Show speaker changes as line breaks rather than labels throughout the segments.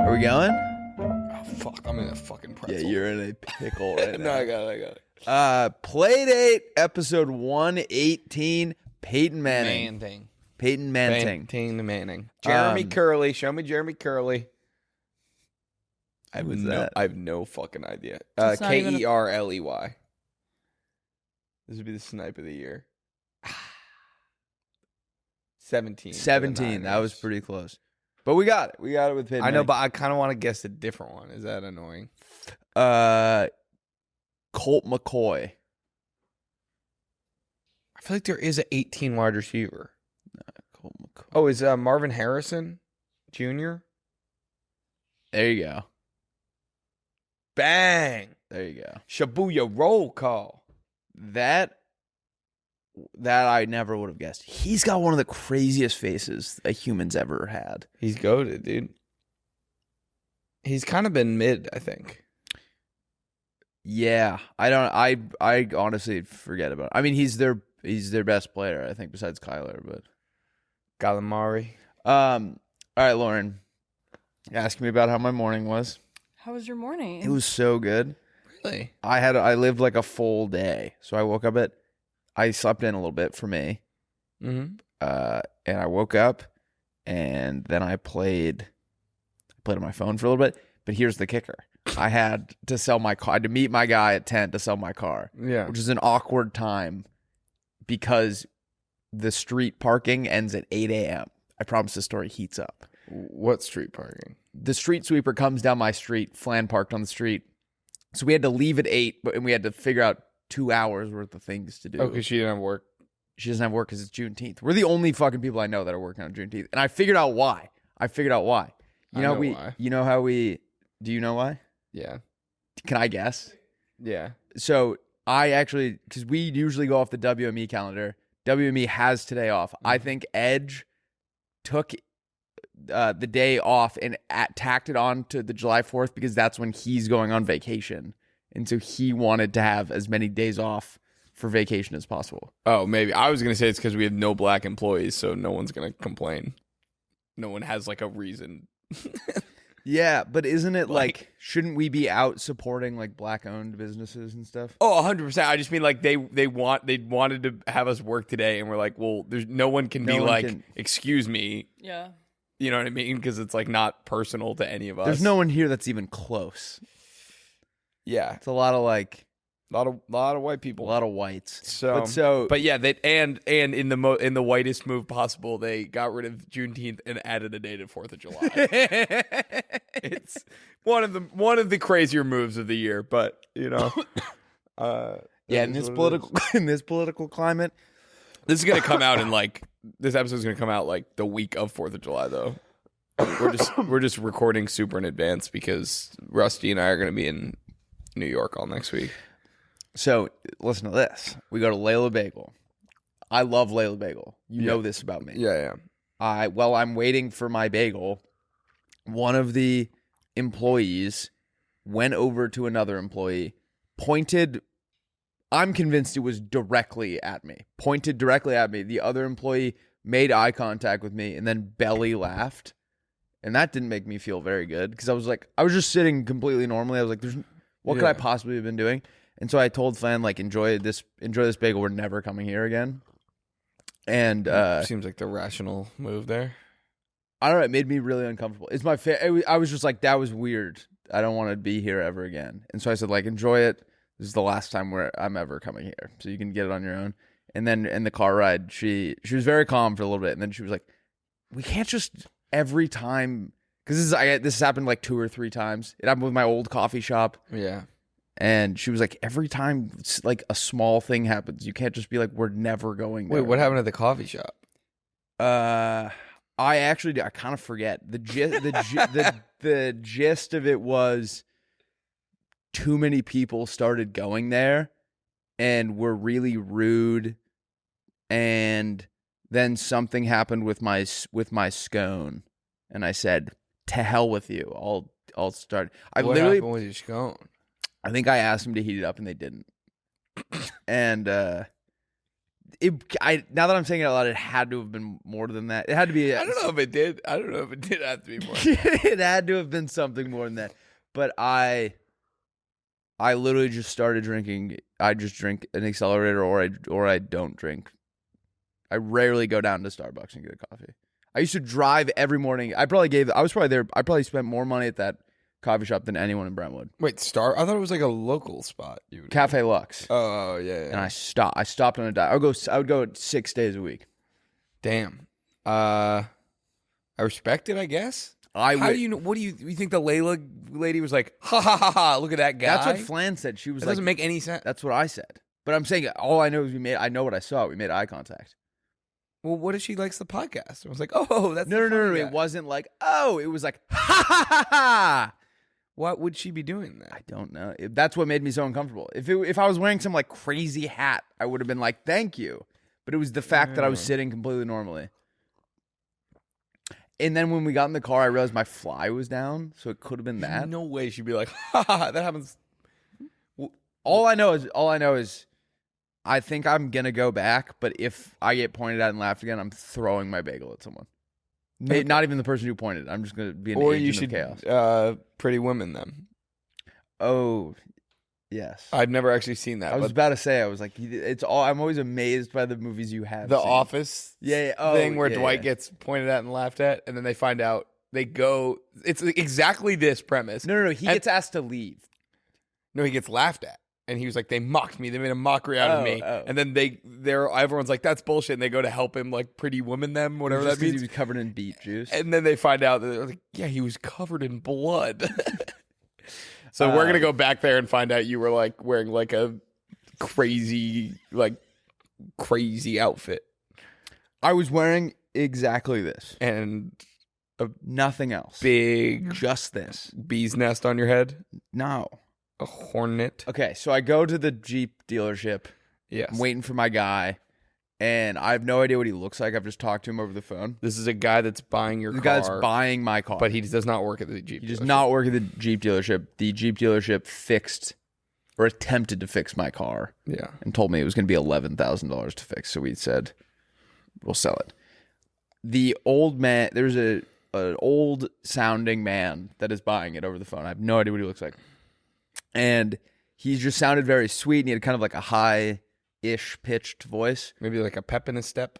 Are we going?
Oh, fuck. I'm in a fucking pretzel.
Yeah, you're in a pickle right now.
No, I got it.
Playdate, episode 118, Peyton Manning. Peyton Manning.
Jeremy Curley. Show me Jeremy Curley. I have no fucking idea. Kerley. This would be the snipe of the year. 17.
17. That was pretty close. But we got it. We got it with Peyton
I know,
Manning.
but I kind of want to guess a different one. Is that annoying?
Colt McCoy.
I feel like there is an 18 wide receiver.
Colt McCoy.
Oh, is Marvin Harrison Jr.?
There you go.
Bang.
There you go.
Shibuya roll call.
That I never would have guessed. He's got one of the craziest faces a human's ever had.
He's goated, dude. He's kind of been mid, I think.
Yeah, I honestly forget about it. I mean, he's their best player, I think, besides Kyler. But
Gallimari.
All right, Lauren, ask me about how my morning was.
How was your morning?
It was so good.
Really?
I lived like a full day, so I woke up I slept in a little bit for me.
Mm-hmm.
And I woke up, and then I played on my phone for a little bit. But here's the kicker: I had to sell my car. I had to meet my guy at 10 to sell my car.
Yeah,
which is an awkward time because the street parking ends at 8 a.m. I promise the story heats up.
What street parking?
The street sweeper comes down my street, Flan parked on the street. So we had to leave at 8, and we had to figure out 2 hours worth of things to do.
Oh, because she didn't have work.
She doesn't have work because it's Juneteenth. We're the only fucking people I know that are working on Juneteenth. And I figured out why. You know
why.
You know how we... Do you know why?
Yeah.
Can I guess?
Yeah.
So I actually... Because we usually go off the WME calendar. WME has today off. I think Edge took the day off and tacked it on to the July 4th because that's when he's going on vacation. And so he wanted to have as many days off for vacation as possible.
Oh, maybe. I was going to say it's because we have no black employees, so no one's going to complain. No one has like a reason.
Yeah, but isn't it like shouldn't we be out supporting like black-owned businesses and stuff?
Oh, 100%. I just mean like they wanted to have us work today, and we're like, well, there's no one can excuse me.
Yeah.
You know what I mean? Because it's like not personal to any of us.
There's no one here that's even close.
Yeah,
it's a lot of like
lot of white people,
a lot of whites.
But yeah, and in the whitest move possible, they got rid of Juneteenth and added a day to 4th of July. It's one of the crazier moves of the year, but you know,
yeah. In this political climate,
this is gonna come out this episode's gonna come out like the week of 4th of July, though. We're just recording super in advance because Rusty and I are gonna be in New York all next week.
So listen to this. We go to Layla Bagel. I love Layla Bagel. You know this about me.
Yeah.
While I'm waiting for my bagel, one of the employees went over to another employee, pointed. I'm convinced it was directly at me. Pointed directly at me. The other employee made eye contact with me and then belly laughed. And that didn't make me feel very good because I was just sitting completely normally. I was like, what could I possibly have been doing? And so I told Flan, like, enjoy this bagel. We're never coming here again. And
seems like the rational move there.
I don't know. It made me really uncomfortable. It's my I was just like, that was weird. I don't want to be here ever again. And so I said, like, enjoy it. This is the last time I'm ever coming here, so you can get it on your own. And then in the car ride, she was very calm for a little bit, and then she was like, we can't just every time, because this has happened like 2 or 3 times. It happened with my old coffee shop.
Yeah.
And she was like, every time like a small thing happens, you can't just be like, we're never going there.
Wait, what happened at the coffee shop?
I kind of forget. The gist of it was too many people started going there and were really rude, and then something happened with my scone, and I said, to hell with you. I'll start.
What happened with your scone?
I think I asked them to heat it up and they didn't. And Now that I'm saying it out loud, it had to have been more than that. It had to be.
I don't know if it did. I don't know if it did have to be more.
It had to have been something more than that. But I literally just started drinking. I just drink an accelerator, or I don't drink. I rarely go down to Starbucks and get a coffee. I used to drive every morning. I was probably there. I probably spent more money at that coffee shop than anyone in Brentwood.
Wait, I thought it was like a local spot.
Cafe Lux.
Oh yeah.
And I stopped on a diet. I would go 6 days a week.
Damn. I respect it, I guess. How do you know? What do you think the Layla lady was like? Ha ha ha ha! Look at that guy.
That's what Flan said. She was
doesn't make any sense.
That's what I said. But I'm saying all I know is I know what I saw. We made eye contact.
Well, what if she likes the podcast? I was like, oh, that's
no. It wasn't like, oh, it was like, ha ha ha ha.
What would she be doing then?
I don't know. That's what made me so uncomfortable. If I was wearing some like crazy hat, I would have been like, thank you. But it was the fact that I was sitting completely normally. And then when we got in the car, I realized my fly was down, so it could have been that.
No way she'd be like, ha ha, that happens.
All I know is I think I'm going to go back, but if I get pointed at and laughed again, I'm throwing my bagel at someone. Not even the person who pointed. I'm just going to be an agent of chaos.
Pretty Women them.
Oh, yes.
I've never actually seen that.
I was about to say, I was like, I'm always amazed by the movies you have
The
seen.
Office thing where Dwight gets pointed at and laughed at, and then they find out, it's exactly this premise.
No, he gets asked to leave.
No, he gets laughed at. And he was like, they mocked me. They made a mockery out of me. And then everyone's like, that's bullshit. And they go to help him, like, Pretty Woman them, whatever that means.
He was covered in beet juice.
And then they find out that they're like, yeah, he was covered in blood. So we're gonna go back there and find out you were like wearing like a crazy outfit.
I was wearing exactly this
and
nothing else. Just this
bee's nest on your head.
No.
A hornet.
Okay, so I go to the Jeep dealership.
Yes.
I'm waiting for my guy, and I have no idea what he looks like. I've just talked to him over the phone.
This is a guy that's buying your car.
The guy that's buying my car.
But he does not work at the Jeep dealership.
He does not work at the Jeep dealership. The Jeep dealership fixed or attempted to fix my car.
Yeah.
And told me it was going to be $11,000 to fix. So we said, we'll sell it. The old man, there's an old sounding man that is buying it over the phone. I have no idea what he looks like. And he just sounded very sweet, and he had kind of like a high-ish pitched voice.
Maybe like a pep in his step.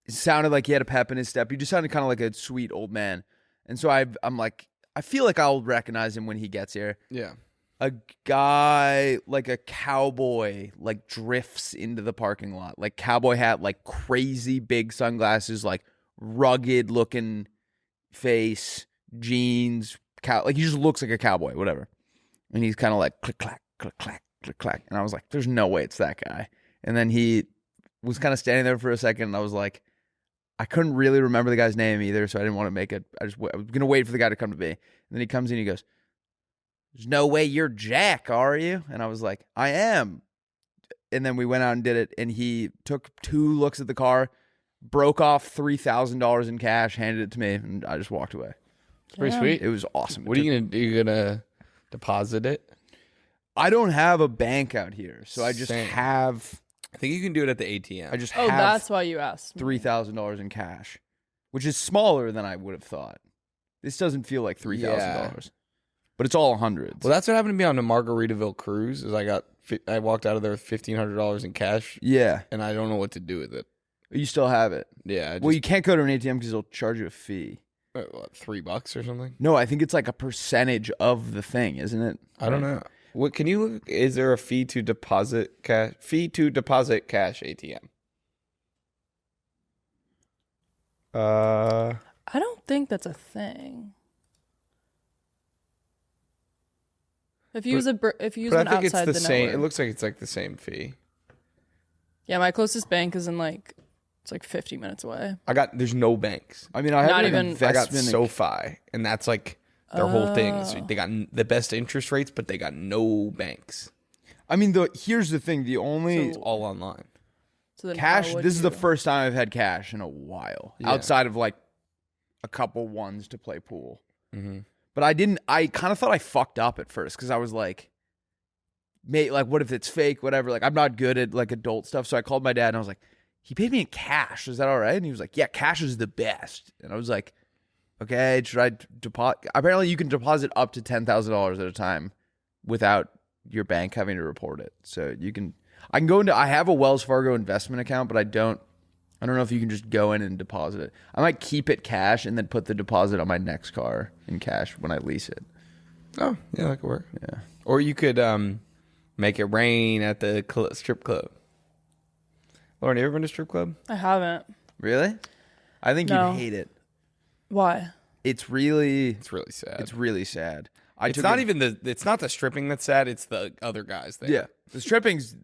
It sounded like he had a pep in his step. He just sounded kind of like a sweet old man. And so I'm like, I feel like I'll recognize him when he gets here.
Yeah.
A guy, like a cowboy, like drifts into the parking lot. Like cowboy hat, like crazy big sunglasses, like rugged-looking face, jeans, like he just looks like a cowboy, whatever. And he's kind of like click, clack, click, clack, click, clack. And I was like, there's no way it's that guy. And then he was kind of standing there for a second. And I was like, I couldn't really remember the guy's name either. So I didn't want to make it. I was going to wait for the guy to come to me. And then he comes in and he goes, there's no way you're Jack, are you? And I was like, I am. And then we went out and did it. And he took 2 looks at the car, broke off $3,000 in cash, handed it to me. And I just walked away.
It's pretty sweet.
It was awesome.
What are you going to do? You're going to deposit it?
I don't have a bank out here, so I just have.
I think you can do it at the ATM.
I just have.
That's why you asked.
$3,000 in cash, which is smaller than I would have thought. This doesn't feel like $3,000, but it's all hundreds.
Well, that's what happened to me on the Margaritaville cruise. Is I walked out of there with $1,500 in cash.
Yeah,
and I don't know what to do with it.
You still have it?
Yeah.
Well, you can't go to an ATM because they'll charge you a fee.
What, $3 or something?
No, I think it's like a percentage of the thing, isn't it?
I don't know. What can you look? Is there a fee to deposit cash? Fee to deposit cash ATM.
I don't think that's a thing. If you use one outside
it's the
the
same.
network.
It looks like it's like the same fee.
Yeah, my closest bank is in it's like 50 minutes away.
There's no banks.
I mean, I
Not
have
even-
an investment.
I got SoFi, and that's like their whole thing. So they got the best interest rates, but they got no banks.
I mean, here's the thing. The only
It's all online.
So then
cash.
how would
This is the
you-
first time I've had cash in a while,
Yeah.
outside of like a couple ones to play pool.
Mm-hmm.
But I kind of thought I fucked up at first because I was like, mate, like, what if it's fake? Whatever. Like, I'm not good at like adult stuff. So I called my dad and I was like, he paid me in cash. Is that all right? And he was like, yeah, cash is the best. And I was like, okay, should I deposit? Apparently you can deposit up to $10,000 at a time without your bank having to report it. So I can go into, I have a Wells Fargo investment account, but I don't know if you can just go in and deposit it. I might keep it cash and then put the deposit on my next car in cash when I lease it.
Oh, yeah, that could work.
Yeah.
Or you could make it rain at the strip club. Lauren, you ever been to a strip club?
I haven't.
Really? I think
No.
you'd hate it.
Why?
It's really
sad.
It's really sad.
It's not the stripping that's sad, it's the other guys there.
Yeah. The stripping's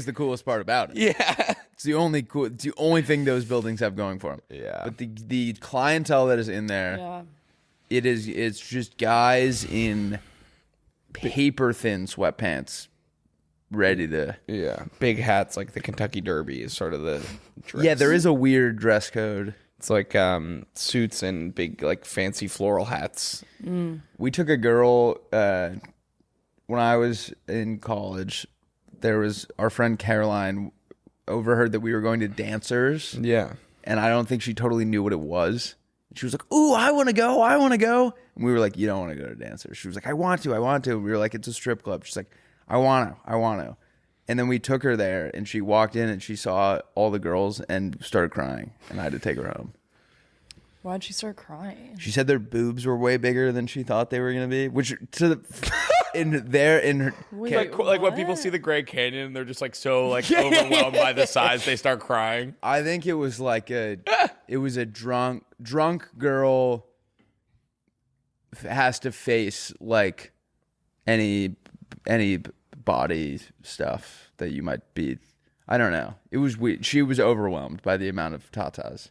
the coolest part about it.
Yeah.
It's the only thing those buildings have going for them.
Yeah.
But the clientele that is in there,
Yeah.
it's just guys in paper thin sweatpants ready to.
Yeah. Big hats like the Kentucky Derby is sort of the dress.
Yeah, there is a weird dress code.
It's like suits and big like fancy floral hats.
We took a girl when I was in college. There was our friend Caroline overheard that we were going to dancers.
Yeah.
And I don't think she totally knew what it was. She was like, "Ooh, I want to go. I want to go." And we were like, "You don't want to go to dancers." She was like, "I want to. I want to." We were like, "It's a strip club." She's like, "I want to. I want to." And then we took her there, and she walked in, and she saw all the girls and started crying, and I had to take her home.
Why'd she start crying?
She said their boobs were way bigger than she thought they were going to be, which in her
Wait,
Like when people
what?
see the Grand Canyon and they're just like so like overwhelmed by the size, they start crying.
I think it was like a drunk girl has to face like any body stuff that you might be. I don't know. It was weird. She was overwhelmed by the amount of tatas.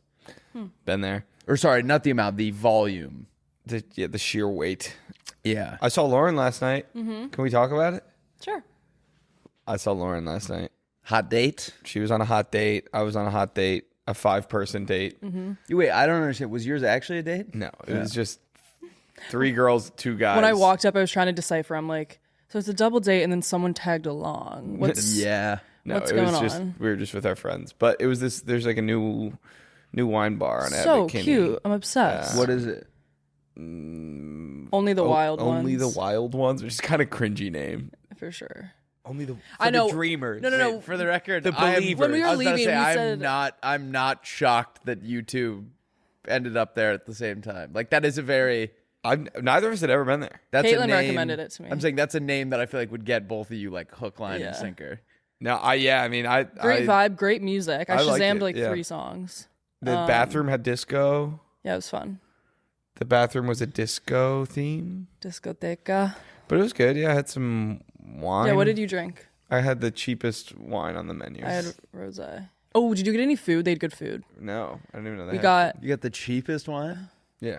Been there.
Or sorry, not the amount, the volume.
The sheer weight.
Yeah.
I saw Lauren last night. Mm-hmm. Can we talk about it?
Sure.
I saw Lauren last night.
Hot date?
She was on a hot date. I was on a hot date. A 5-person date.
Wait, I don't understand. Was yours actually a date?
No, it was just 3 girls, 2 guys.
When I walked up, I was trying to decipher. I'm like, so it's a double date, and then someone tagged along. What's
Yeah.
No,
what's
it was
going
just
on?
we were just with our friends. But it was this. There's like a new wine bar on
So
Abbot Kinney.
cute. I'm obsessed.
What is it?
Only the wild ones.
Only the wild ones, which is kind of cringy name.
For sure.
Only the
I know.
dreamers.
No.
For the record,
The
I am-
believers.
When we were
I was about to
leaving,
say,
we said-
I'm not shocked that you two ended up there at the same time. Like that is a very
Neither of us had ever been there.
that's a
Caitlin
name,
recommended it to me.
I'm saying that's a name that I feel like would get both of you like hook, line, and
Yeah.
sinker.
No, I
Great vibe, great music. I
I liked
Shazammed
it,
like
yeah.
3 songs.
The bathroom had disco.
Yeah, it was fun.
The bathroom was a disco theme,
Discoteca.
but it was good. Yeah, I had some wine.
Yeah, what did you drink?
I had the cheapest wine on the menu.
I had rosé. Oh, did you get any food? They had good food.
No, I didn't even know that.
We got
You got the cheapest wine
Yeah,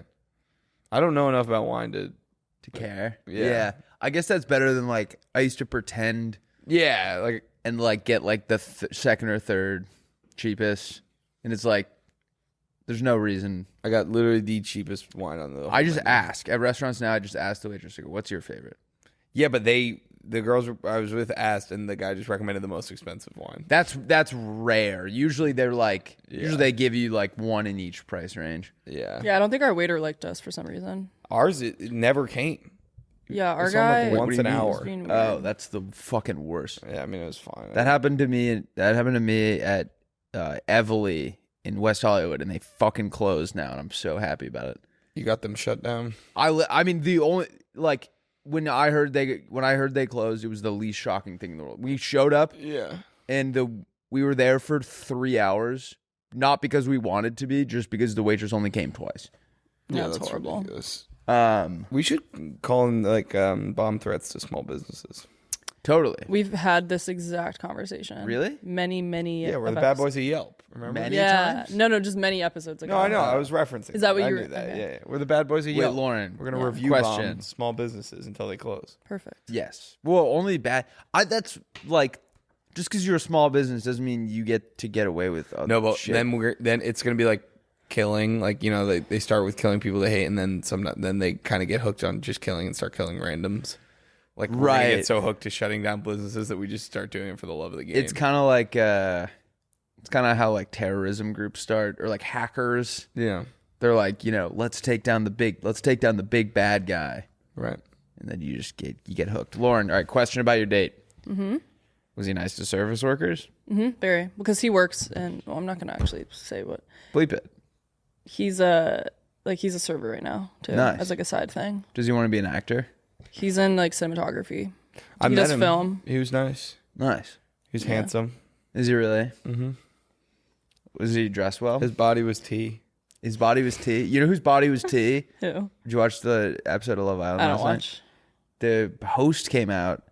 I don't know enough about wine to.
to care.
Yeah.
I guess that's better than like I used to pretend
Yeah, like
and like get like the second or third cheapest, and it's like there's no reason.
I got literally the cheapest wine on the.
I just
menu.
ask at restaurants now. I just ask the waitress, "What's your favorite?"
Yeah, but the girls I was with asked, and the guy just recommended the most expensive wine.
That's rare. Usually they're like
Yeah.
they give you like one in each price range.
Yeah,
Yeah, I don't think our waiter liked us for some reason.
Ours it never came.
Yeah, our
It's on, like,
guy
once
What do
an
you mean?
hour.
was being weird.
Oh, that's the fucking worst.
Yeah, I mean it was fine.
That happened to me. That happened to me at Evely in West Hollywood, and they fucking closed now, and I'm so happy about it.
You got them shut down.
I mean the only like when I heard they closed, it was the least shocking thing in the world. We showed up
Yeah.
and we were there for 3 hours, not because we wanted to be, just because the waitress only came twice.
Yeah, it's horrible.
Ridiculous.
Um,
We should call in like bomb threats to small businesses.
totally.
We've had this exact conversation.
Really?
Many.
Yeah, we're the
of
bad boys of Yelp. Remember?
Many
Yeah.
times?
No, just many episodes ago.
No, I know. I was referencing.
Is that
it.
what
I
you
knew
were-
that.
okay.
Yeah, we're the bad boys of
Wait,
Yelp.
Lauren.
We're gonna
Yeah.
review
Question.
bomb small businesses until they close.
Perfect.
Yes. Well, only bad. That's like just because you're a small business doesn't mean you get to get away with other
No, but
shit.
then it's gonna be like killing. Like they start with killing people they hate, and then they kind of get hooked on just killing and start killing randoms. Like we're gonna
Right.
get so hooked to shutting down businesses that we just start doing it for the love of the game.
It's kind of like It's kind of how like terrorism groups start, or like hackers.
Yeah.
They're like, let's take down the big bad guy,
Right.
and then you get hooked. Lauren, all right, question about your date. Mm-hmm. Was he nice to service workers?
Mm-hmm. Very, because he works, and I'm not gonna actually say what.
Bleep it.
He's a server right now too,
Nice.
as like a side thing.
Does he want to be an actor?
He's in like cinematography.
I
He
met
does
him.
film.
He was nice.
Nice.
He was handsome.
Is he really?
Mm-hmm.
Was he dressed well?
His body was tea.
His body was tea. You know whose body was tea?
Who?
Did you watch the episode of Love Island
I don't
last night?
watch.
The host came out,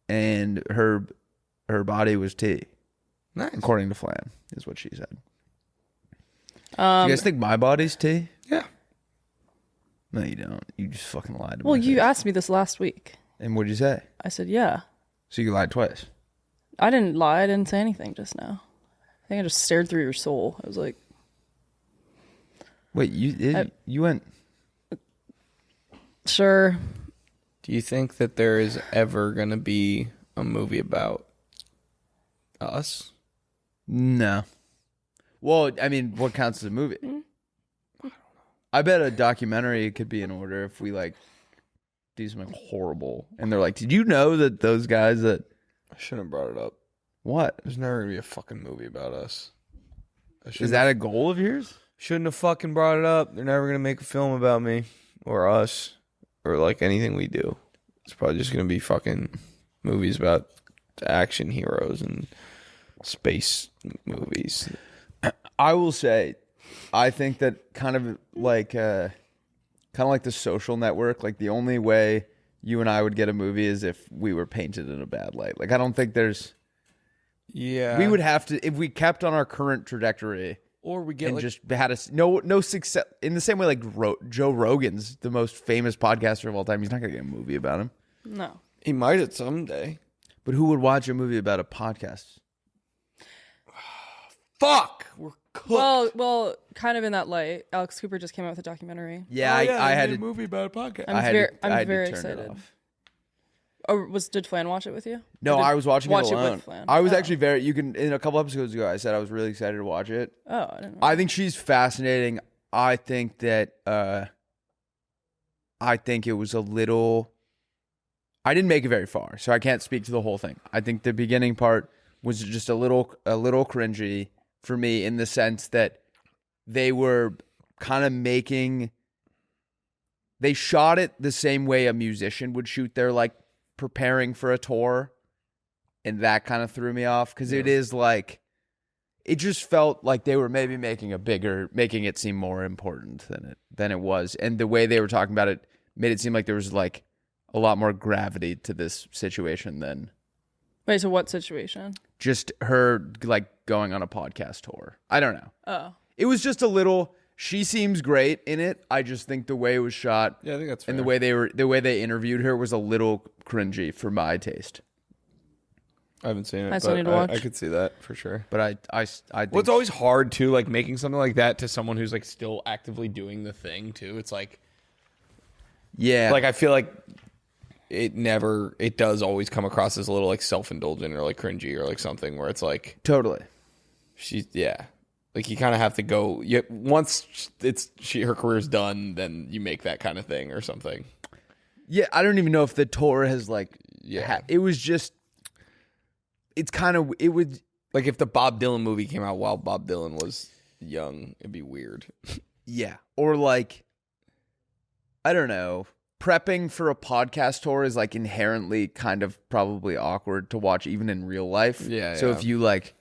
and her body was tea,
Nice.
according to Flan, is what she said. Do
Um,
you guys think my body's tea?
Yeah.
No, you don't. You just fucking lied to me.
well, you asked me this last week.
And what'd you say?
I said, yeah.
So you lied twice.
I didn't lie. I didn't say anything just now. I think I just stared through your soul. I was like,
Wait, you went.
sure.
Do you think that there is ever going to be a movie about us?
No. Well, I mean, what counts as a movie? I bet a documentary could be in order if we like do something horrible, and they're like, "Did you know that those guys that
I shouldn't have brought it up.
what
There's never going to be a fucking movie about us.
is that a goal of yours?"
Shouldn't have fucking brought it up. They're never going to make a film about me or us or like anything we do. It's probably just going to be fucking movies about action heroes and space movies.
I will say, I think that kind of like The Social Network. Like the only way you and I would get a movie is if we were painted in a bad light. Like I don't think there's.
Yeah.
We would have to if we kept on our current trajectory.
Or we get
And
like,
just had no success in the same way like Joe Rogan's the most famous podcaster of all time. He's not gonna get a movie about him.
No.
he might at someday.
But who would watch a movie about a podcast?
Fuck. We're cooked.
Well, kind of in that light. Alex Cooper just came out with a documentary.
Yeah, I had to.
movie about a podcast.
I'm
I had
very,
to, I
I'm
had
very
to turn
excited.
it off.
Oh, did Flan watch it with you?
No,
Or did-
I was watching
watch
it
it with
alone.
Flan.
I was
Oh.
actually very. You can in a couple episodes ago. I said I was really excited to watch it.
Oh, I didn't know.
I think she's fascinating. I think that. I think it was a little. I didn't make it very far, so I can't speak to the whole thing. I think the beginning part was just a little cringy for me in the sense that they were kind of making. They shot it the same way a musician would shoot their like preparing for a tour, and that kind of threw me off because it is like it just felt like they were maybe making it seem more important than it was, and the way they were talking about it made it seem like there was like a lot more gravity to this situation than
Wait, so what situation?
just her like going on a podcast tour. I don't know.
Oh.
It was just a little. She seems great in it. I just think the way it was shot,
Yeah, I think that's fair.
and the way they interviewed her was a little cringy for my taste.
I haven't seen it.
I still
but
need to watch.
I could see that for sure.
But I think
Well, it's always hard too, like making something like that to someone who's like still actively doing the thing too. It's like
yeah.
I feel like it does always come across as a little like self-indulgent or like cringy or like something where it's like
totally.
like you kind of have to go. Once her career's done, then you make that kind of thing or something.
Yeah, I don't even know if the tour has like.
Yeah.
It was just. It's kind of it would.
Like if the Bob Dylan movie came out while Bob Dylan was young, it'd be weird.
Yeah, or like. I don't know. Prepping for a podcast tour is like inherently kind of probably awkward to watch even in real life.
Yeah.
So if you like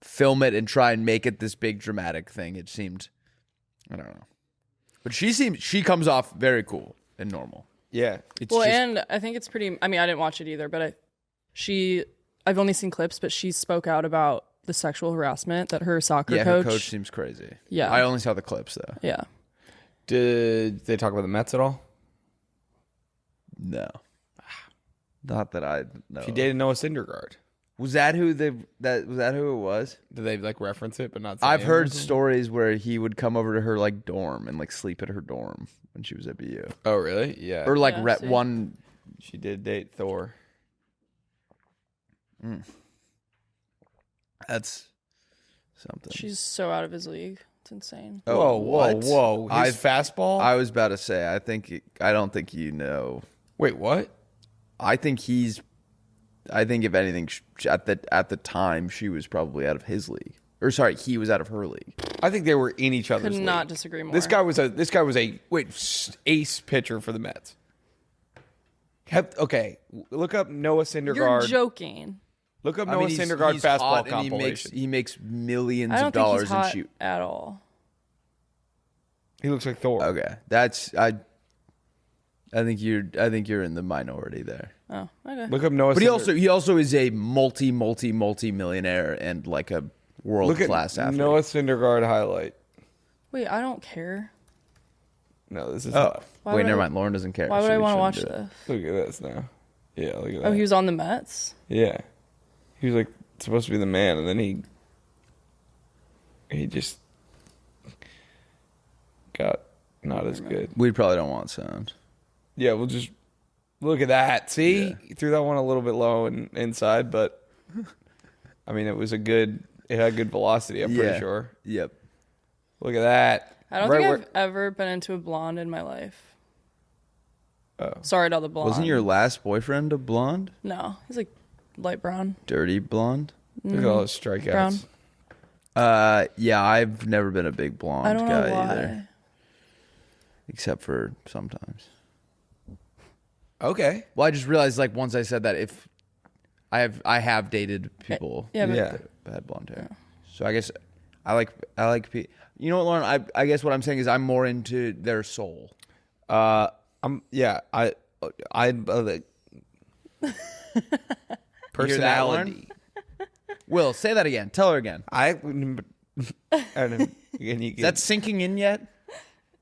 film it and try and make it this big dramatic thing, it seemed, I don't know. But she comes off very cool and normal.
yeah,
It's
Well,
just,
and I think it's pretty. I mean, I didn't watch it either, but I've only seen clips, but she spoke out about the sexual harassment that her soccer
her
coach.
coach seems crazy.
Yeah.
I only saw the clips though.
Yeah.
did they talk about the Mets at all?
No. Not that I know.
She dated Noah Syndergaard.
Was that who it was?
Did they like reference it but not say
I've
names or
heard
something?
stories where he would come over to her like dorm and like sleep at her dorm when she was at BU.
Oh really? Yeah.
Or like
Yeah, see.
one.
She did date
That's something.
She's so out of his league. It's insane.
Whoa,
what?
whoa! His fastball.
I was about to say. I don't think you know.
Wait, what?
I think if anything, at the time, she was probably out of his league. Or sorry, he was out of her league.
I think they were in each other's
Could
league.
not disagree more.
This guy was a ace pitcher for the Mets. Okay, look up Noah Syndergaard.
You're joking.
Look up Noah Syndergaard fastball
hot and
compilation.
He makes millions
I don't
of
think
dollars
he's hot
and shoot.
at all.
He looks like Thor.
Okay, I think you're in the minority there.
Oh, okay.
Look up Noah.
But he also is a multi millionaire and like a world class athlete.
Noah Syndergaard highlight.
Wait, I don't care.
No, this is.
Why
Wait,
would
never
I-
mind. Lauren doesn't care.
Why would
so
I
we
want to watch
shouldn't do it.
this?
Look at this now. Yeah, look at that.
Oh, he was on the Mets?
Yeah, he was like supposed to be the man, and then he just got not as good.
We probably don't want sound.
Yeah, we'll just look at that. See,
Yeah.
he threw that one a little bit low and inside, but I mean, it had good velocity. I'm pretty sure.
Yep.
Look at that.
I don't think I've ever been into a blonde in my life.
Oh.
Sorry to all the blonde.
Wasn't your last boyfriend a blonde?
No, he's like light brown.
Dirty blonde?
Look at all those strikeouts.
Brown.
Yeah, I've never been a big blonde
I don't
guy
know why.
either. Except for sometimes.
Okay.
Well, I just realized like once I said that if I have dated people
Yeah, but
Yeah.
that had blonde hair. So I guess I like you know what, Lauren? I guess what I'm saying is I'm more into their soul.
I personality.
Will, say that again. Tell her again. Is that sinking in yet?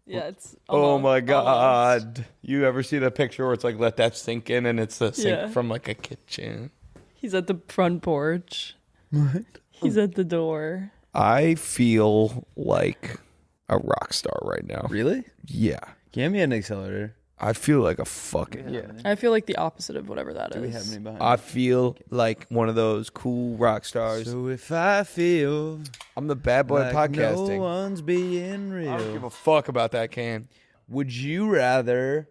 yeah, it's.
Oh
almost-
my
almost.
God. You ever see the picture where it's like, let that sink in, and it's the sink
Yeah.
from like a kitchen?
He's at the front porch.
What?
He's at the door.
I feel like a rock star right now.
Really?
Yeah.
Give me an accelerator.
I feel like a fucking.
I feel like the opposite of whatever that is.
Do we have any behind?
I feel like one of those cool rock stars.
So if I feel
I'm the bad boy of
like
podcasting.
no one's being
I don't give
real,
a fuck about that can.
would you rather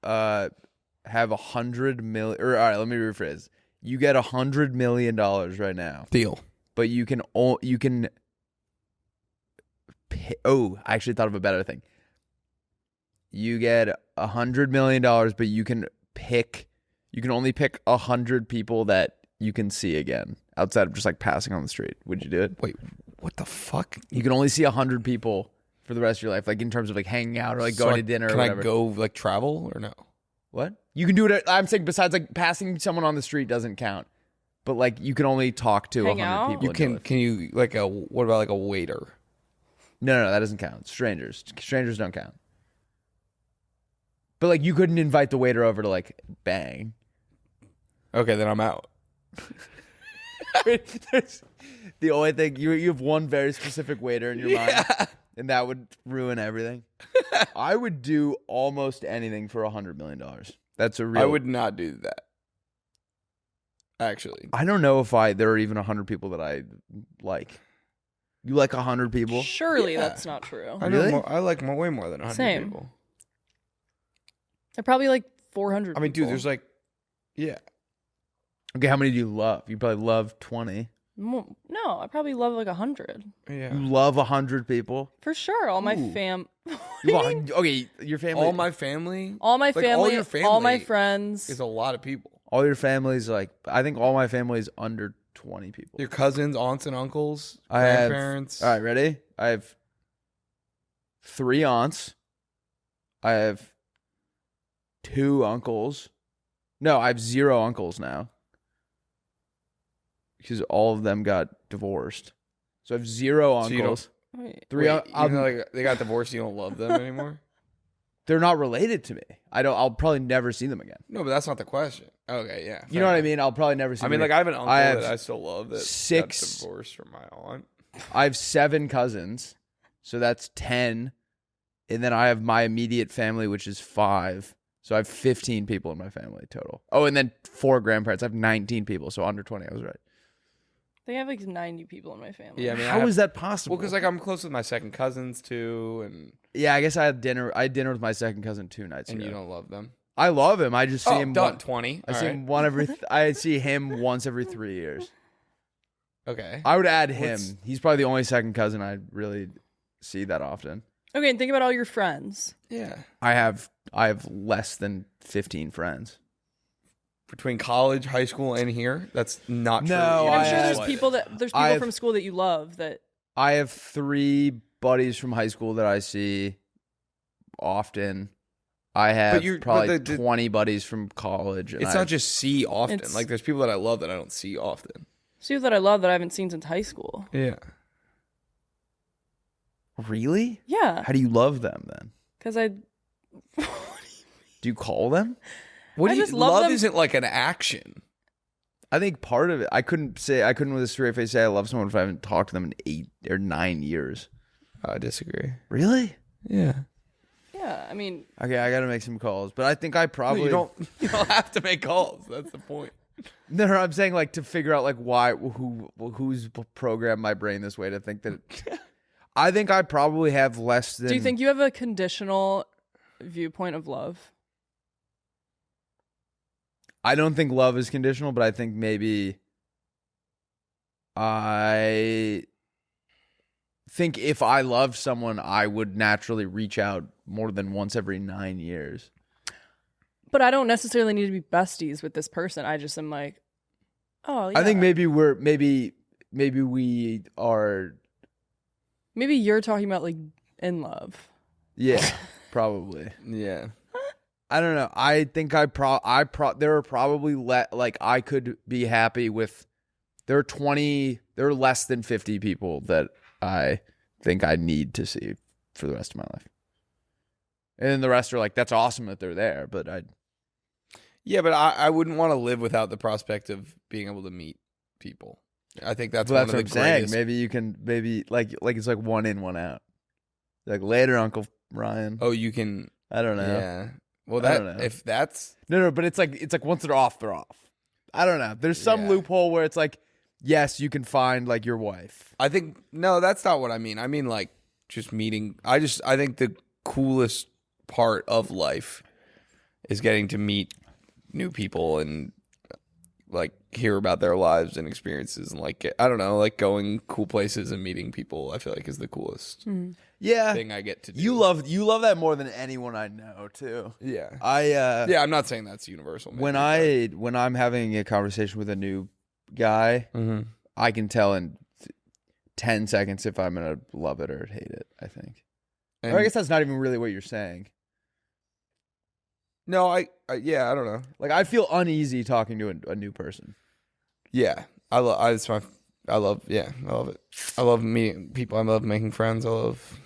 have 100 million? Or all right, let me rephrase. You get $100 million right now,
Deal.
but you can. I actually thought of a better thing. You get $100 million, but you can only pick 100 people that you can see again outside of just like passing on the street. Would you do it?
Wait, what the fuck?
You can only see 100 people for the rest of your life, like in terms of like hanging out or like going to dinner or
Can
whatever.
I go like travel or no?
What? You can do it. I'm saying besides like passing someone on the street doesn't count, but like you can only talk to
Hang
100
out?
people.
You
and
can.
do it.
Can you like a? What about like a waiter?
No, that doesn't count. Strangers don't count. But like you couldn't invite the waiter over to like bang.
Okay, then I'm out.
The only thing you have one very specific waiter in your mind, and that would ruin everything. I would do almost anything for $100 million. That's a real.
I would not do that. Actually,
I don't know if there are even 100 people that I like. You like 100 people?
Surely
Yeah.
that's not true.
I
Really?
know I like way more than 100
Same.
people.
They're probably like 400.
I mean, dude,
people.
there's like, yeah.
Okay, how many do you love? You probably love 20.
No, I probably love like 100
Yeah.
You love 100 people.
for sure. All my
Ooh. Okay, your family.
All my family.
all my
Like, all
family,
your
all my
family
friends.
is a lot of people.
all your family's like. I think all my family is under 20 people.
Your cousins, aunts, and uncles,
I have.
grandparents.
All right, ready? I have 3 aunts. I have 2 uncles. No, I have 0 uncles now. Because all of them got divorced. So I have 0
So you don't-
uncles.
Wait,
3
Wait, even though like, they got divorced, you don't love them anymore?
they're not related to me. I'll probably never see them again.
No, but that's not the question. Okay, yeah.
You know what I mean? I'll probably never see
I
them
mean, like,
again.
I have an uncle
have
that I still love that
6
got divorced from my aunt.
I have 7 cousins. So that's 10. And then I have my immediate family, which is 5. So I have 15 people in my family total. Oh, and then 4 grandparents. I have 19 people. So under 20. I was right.
think I have like 90 people in my family.
Yeah, I mean,
How is that possible?
Well, because like I'm close with my second cousins too, and
yeah, I guess I had dinner with my second cousin 2 nights
and
ago.
you don't love them.
I love him. I just see him.
Done. 20.
I see him I see him once every 3 years.
Okay.
I would add him. He's probably the only second cousin I really see that often.
Okay, and think about all your friends.
Yeah.
I have less than 15 friends.
Between college, high school, and here, that's not true.
No,
And I'm
I
sure
have-
there's people from school that you love that.
I have 3 buddies from high school that I see often. I have probably 20 buddies from college. And
It's not just see often.
It's-
Like there's people that I love that I don't see often.
People that I love that I haven't seen since high school.
Yeah.
Really?
Yeah,
How do you love them then?
because I.
Do you call them?
What
I
do you,
just love
love
them.
isn't like an action.
I think part of it, I couldn't with a straight face say I love someone if I haven't talked to them in 8 or 9 years.
I disagree.
Really?
Yeah.
Yeah, I mean,
Okay, I got to make some calls, but I think I probably
You don't have to make calls. That's the point.
No, I'm saying like to figure out like who's programmed my brain this way to think that. I think I probably have less than.
do you think you have a conditional viewpoint of love?
I don't think love is conditional, but I think maybe. I think if I loved someone, I would naturally reach out more than once every 9 years.
But I don't necessarily need to be besties with this person. I just am like, oh, yeah.
I think maybe we are.
Maybe you're talking about like in love.
Yeah, probably.
Yeah.
I don't know. I think there are probably like I could be happy with. There are less than 50 people that I think I need to see for the rest of my life. And then the rest are like, that's awesome that they're there, but
Yeah, but I wouldn't want to live without the prospect of being able to meet people. I think that's one of
what
the
I'm saying.
greatest.
Maybe you can like it's like one in, one out. Like later, Uncle Ryan.
Oh, you can.
I don't know.
Yeah. Well,
I don't know.
if that's
No, but it's like once they're off, they're off. I don't know. There's some
Yeah.
loophole where it's like, yes, you can find like your wife.
I think no, that's not what I mean. I mean like just meeting. I think the coolest part of life is getting to meet new people and like hear about their lives and experiences and like I don't know, like going cool places and meeting people. I feel like is the coolest
Yeah,
thing I get to do.
you love that more than anyone I know too.
Yeah.
Yeah,
I'm not saying that's universal.
when I'm having a conversation with a new guy,
Mm-hmm.
I can tell in 10 seconds if I'm gonna love it or hate it. I think. Or I guess that's not even really what you're saying.
No, I don't know.
Like I feel uneasy talking to a new person.
Yeah, I love it. I love meeting people. I love making friends. I love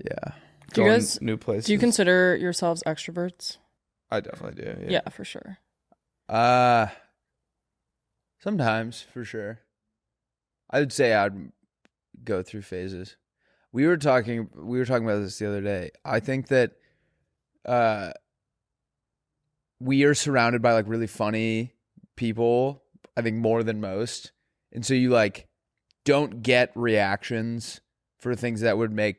Yeah.
Do you
going
guys
new places.
do you consider yourselves extroverts?
I definitely do.
Yeah, for sure.
Sometimes for sure. I would say I'd go through phases. We were talking about this the other day. I think that we are surrounded by like really funny people, I think more than most. And so you like don't get reactions for things that would make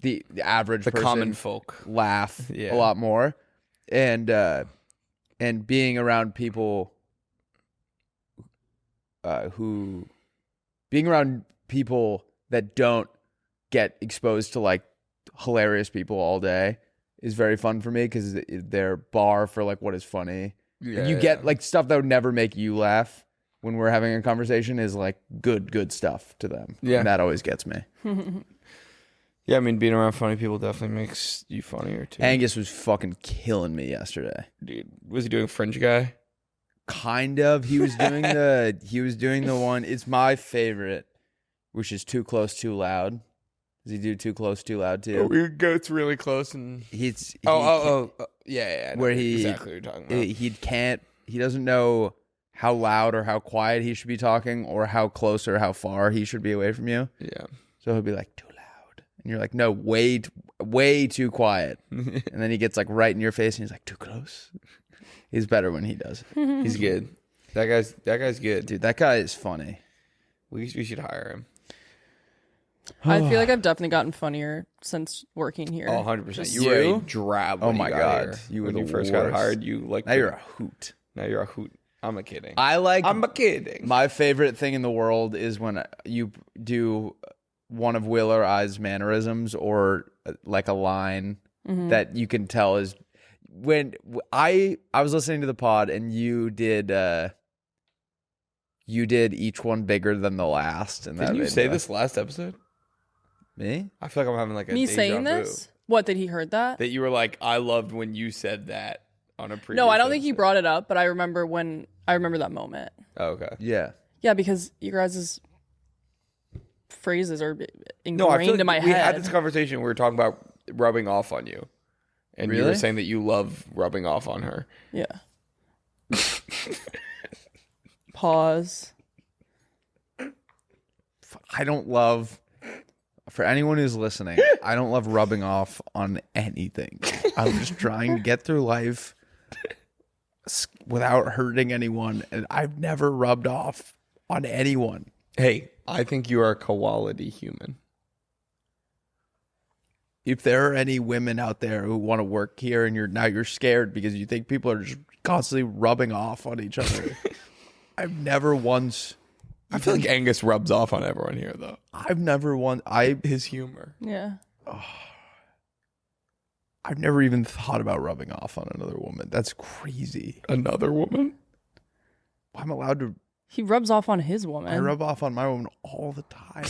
the average
The
person
common folk.
laugh
Yeah.
a lot more. And being around people being around people that don't get exposed to like hilarious people all day is very fun for me because their bar for like what is funny.
Yeah,
And you get like stuff that would never make you laugh when we're having a conversation is like good stuff to them.
Yeah.
And that always gets me.
Yeah, I mean, being around funny people definitely makes you funnier too.
Angus was fucking killing me yesterday.
Dude, was he doing Fringe Guy?
Kind of. He was doing the one. It's my favorite, which is Too Close, Too Loud. Does he do Too Close, Too Loud too?
He gets really close and yeah. I know
Where he
exactly what you're talking about.
He doesn't know how loud or how quiet he should be talking or how close or how far he should be away from you.
Yeah.
So he'll be like, too loud. And you're like, no, way too quiet. And then he gets like right in your face and he's like, too close. He's better when he does it.
He's good. That guy's good.
Dude, that guy is funny.
We should hire him.
I feel like I've definitely gotten funnier since working here.
Oh, 100%.
Just-
You were a drab.
Oh
when
my
you got
God.
here.
You were
when
the
you first got
worst.
hired. You like
Now you're a hoot.
Now you're a hoot. I'm a kidding.
I'm
a kidding.
My favorite thing in the world is when you do one of Will or I's mannerisms or like a line that you can tell is when I was listening to the pod and you did each one bigger than the last. And
Didn't you say this last episode?
Me?
I feel like I'm having like a
Me
deja
saying
vu.
this? What, did he heard that?
That you were like, I loved when you said that on a previous
No, I don't think he
episode.
brought it up, but I remember that moment.
Oh, okay.
Yeah.
Yeah, because you guys' phrases are ingrained
No, I feel like
in my
we
head.
had this conversation. We were talking about rubbing off on you. And you were
Really?
saying that you love rubbing off on her.
Yeah. Pause.
I don't love, for anyone who's listening, I don't love rubbing off on anything. I'm just trying to get through life without hurting anyone. And I've never rubbed off on anyone.
Hey, I think you are a quality human.
If there are any women out there who want to work here and you're scared because you think people are just constantly rubbing off on each other, I've never once.
I feel like Angus rubs off on everyone here, though.
I've never
His humor.
Yeah.
I've never even thought about rubbing off on another woman. That's crazy.
Another woman?
I'm allowed to.
He rubs off on his woman.
I rub off on my woman all the time.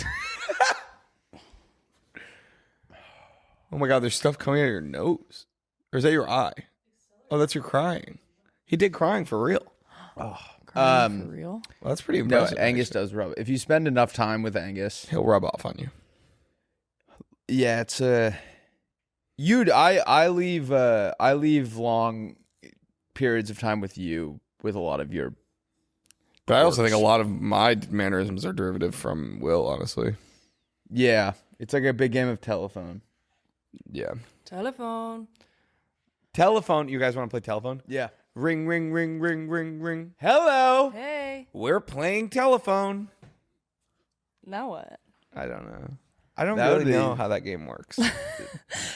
Oh my God, there's stuff coming out of your nose. Or is that your eye? Oh, that's your crying. He did crying for real.
Crying for real?
Well, that's pretty
No,
impressive.
Angus
actually.
does rub. If you spend enough time with Angus,
He'll rub off on you.
yeah, it's I leave long periods of time with you with a lot of your.
But I also think a lot of my mannerisms are derivative from Will, honestly.
Yeah, it's like a big game of telephone.
Yeah.
Telephone.
Telephone. You guys want to play telephone?
Yeah.
Ring, ring, ring, ring, ring, ring.
Hello.
Hey.
We're playing telephone.
Now what?
I don't know. I don't
That would
really
be-
know how that game works.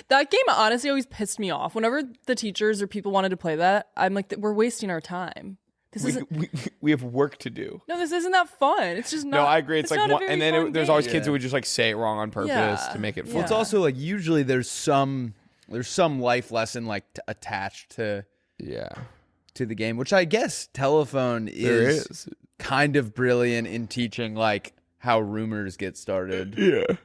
That game honestly always pissed me off. Whenever the teachers or people wanted to play that, I'm like, we're wasting our time. This isn't.
we have work to do.
No, this isn't that fun. It's just not.
No, I agree. It's like
not a
one,
very
and then
fun
there's
game.
always kids
Yeah.
who would just like say it wrong on purpose
Yeah.
to make it fun.
Yeah.
It's also like usually there's some life lesson like attached to
Yeah.
the game, which I guess telephone
There is.
kind of brilliant in teaching like how rumors get started.
Yeah.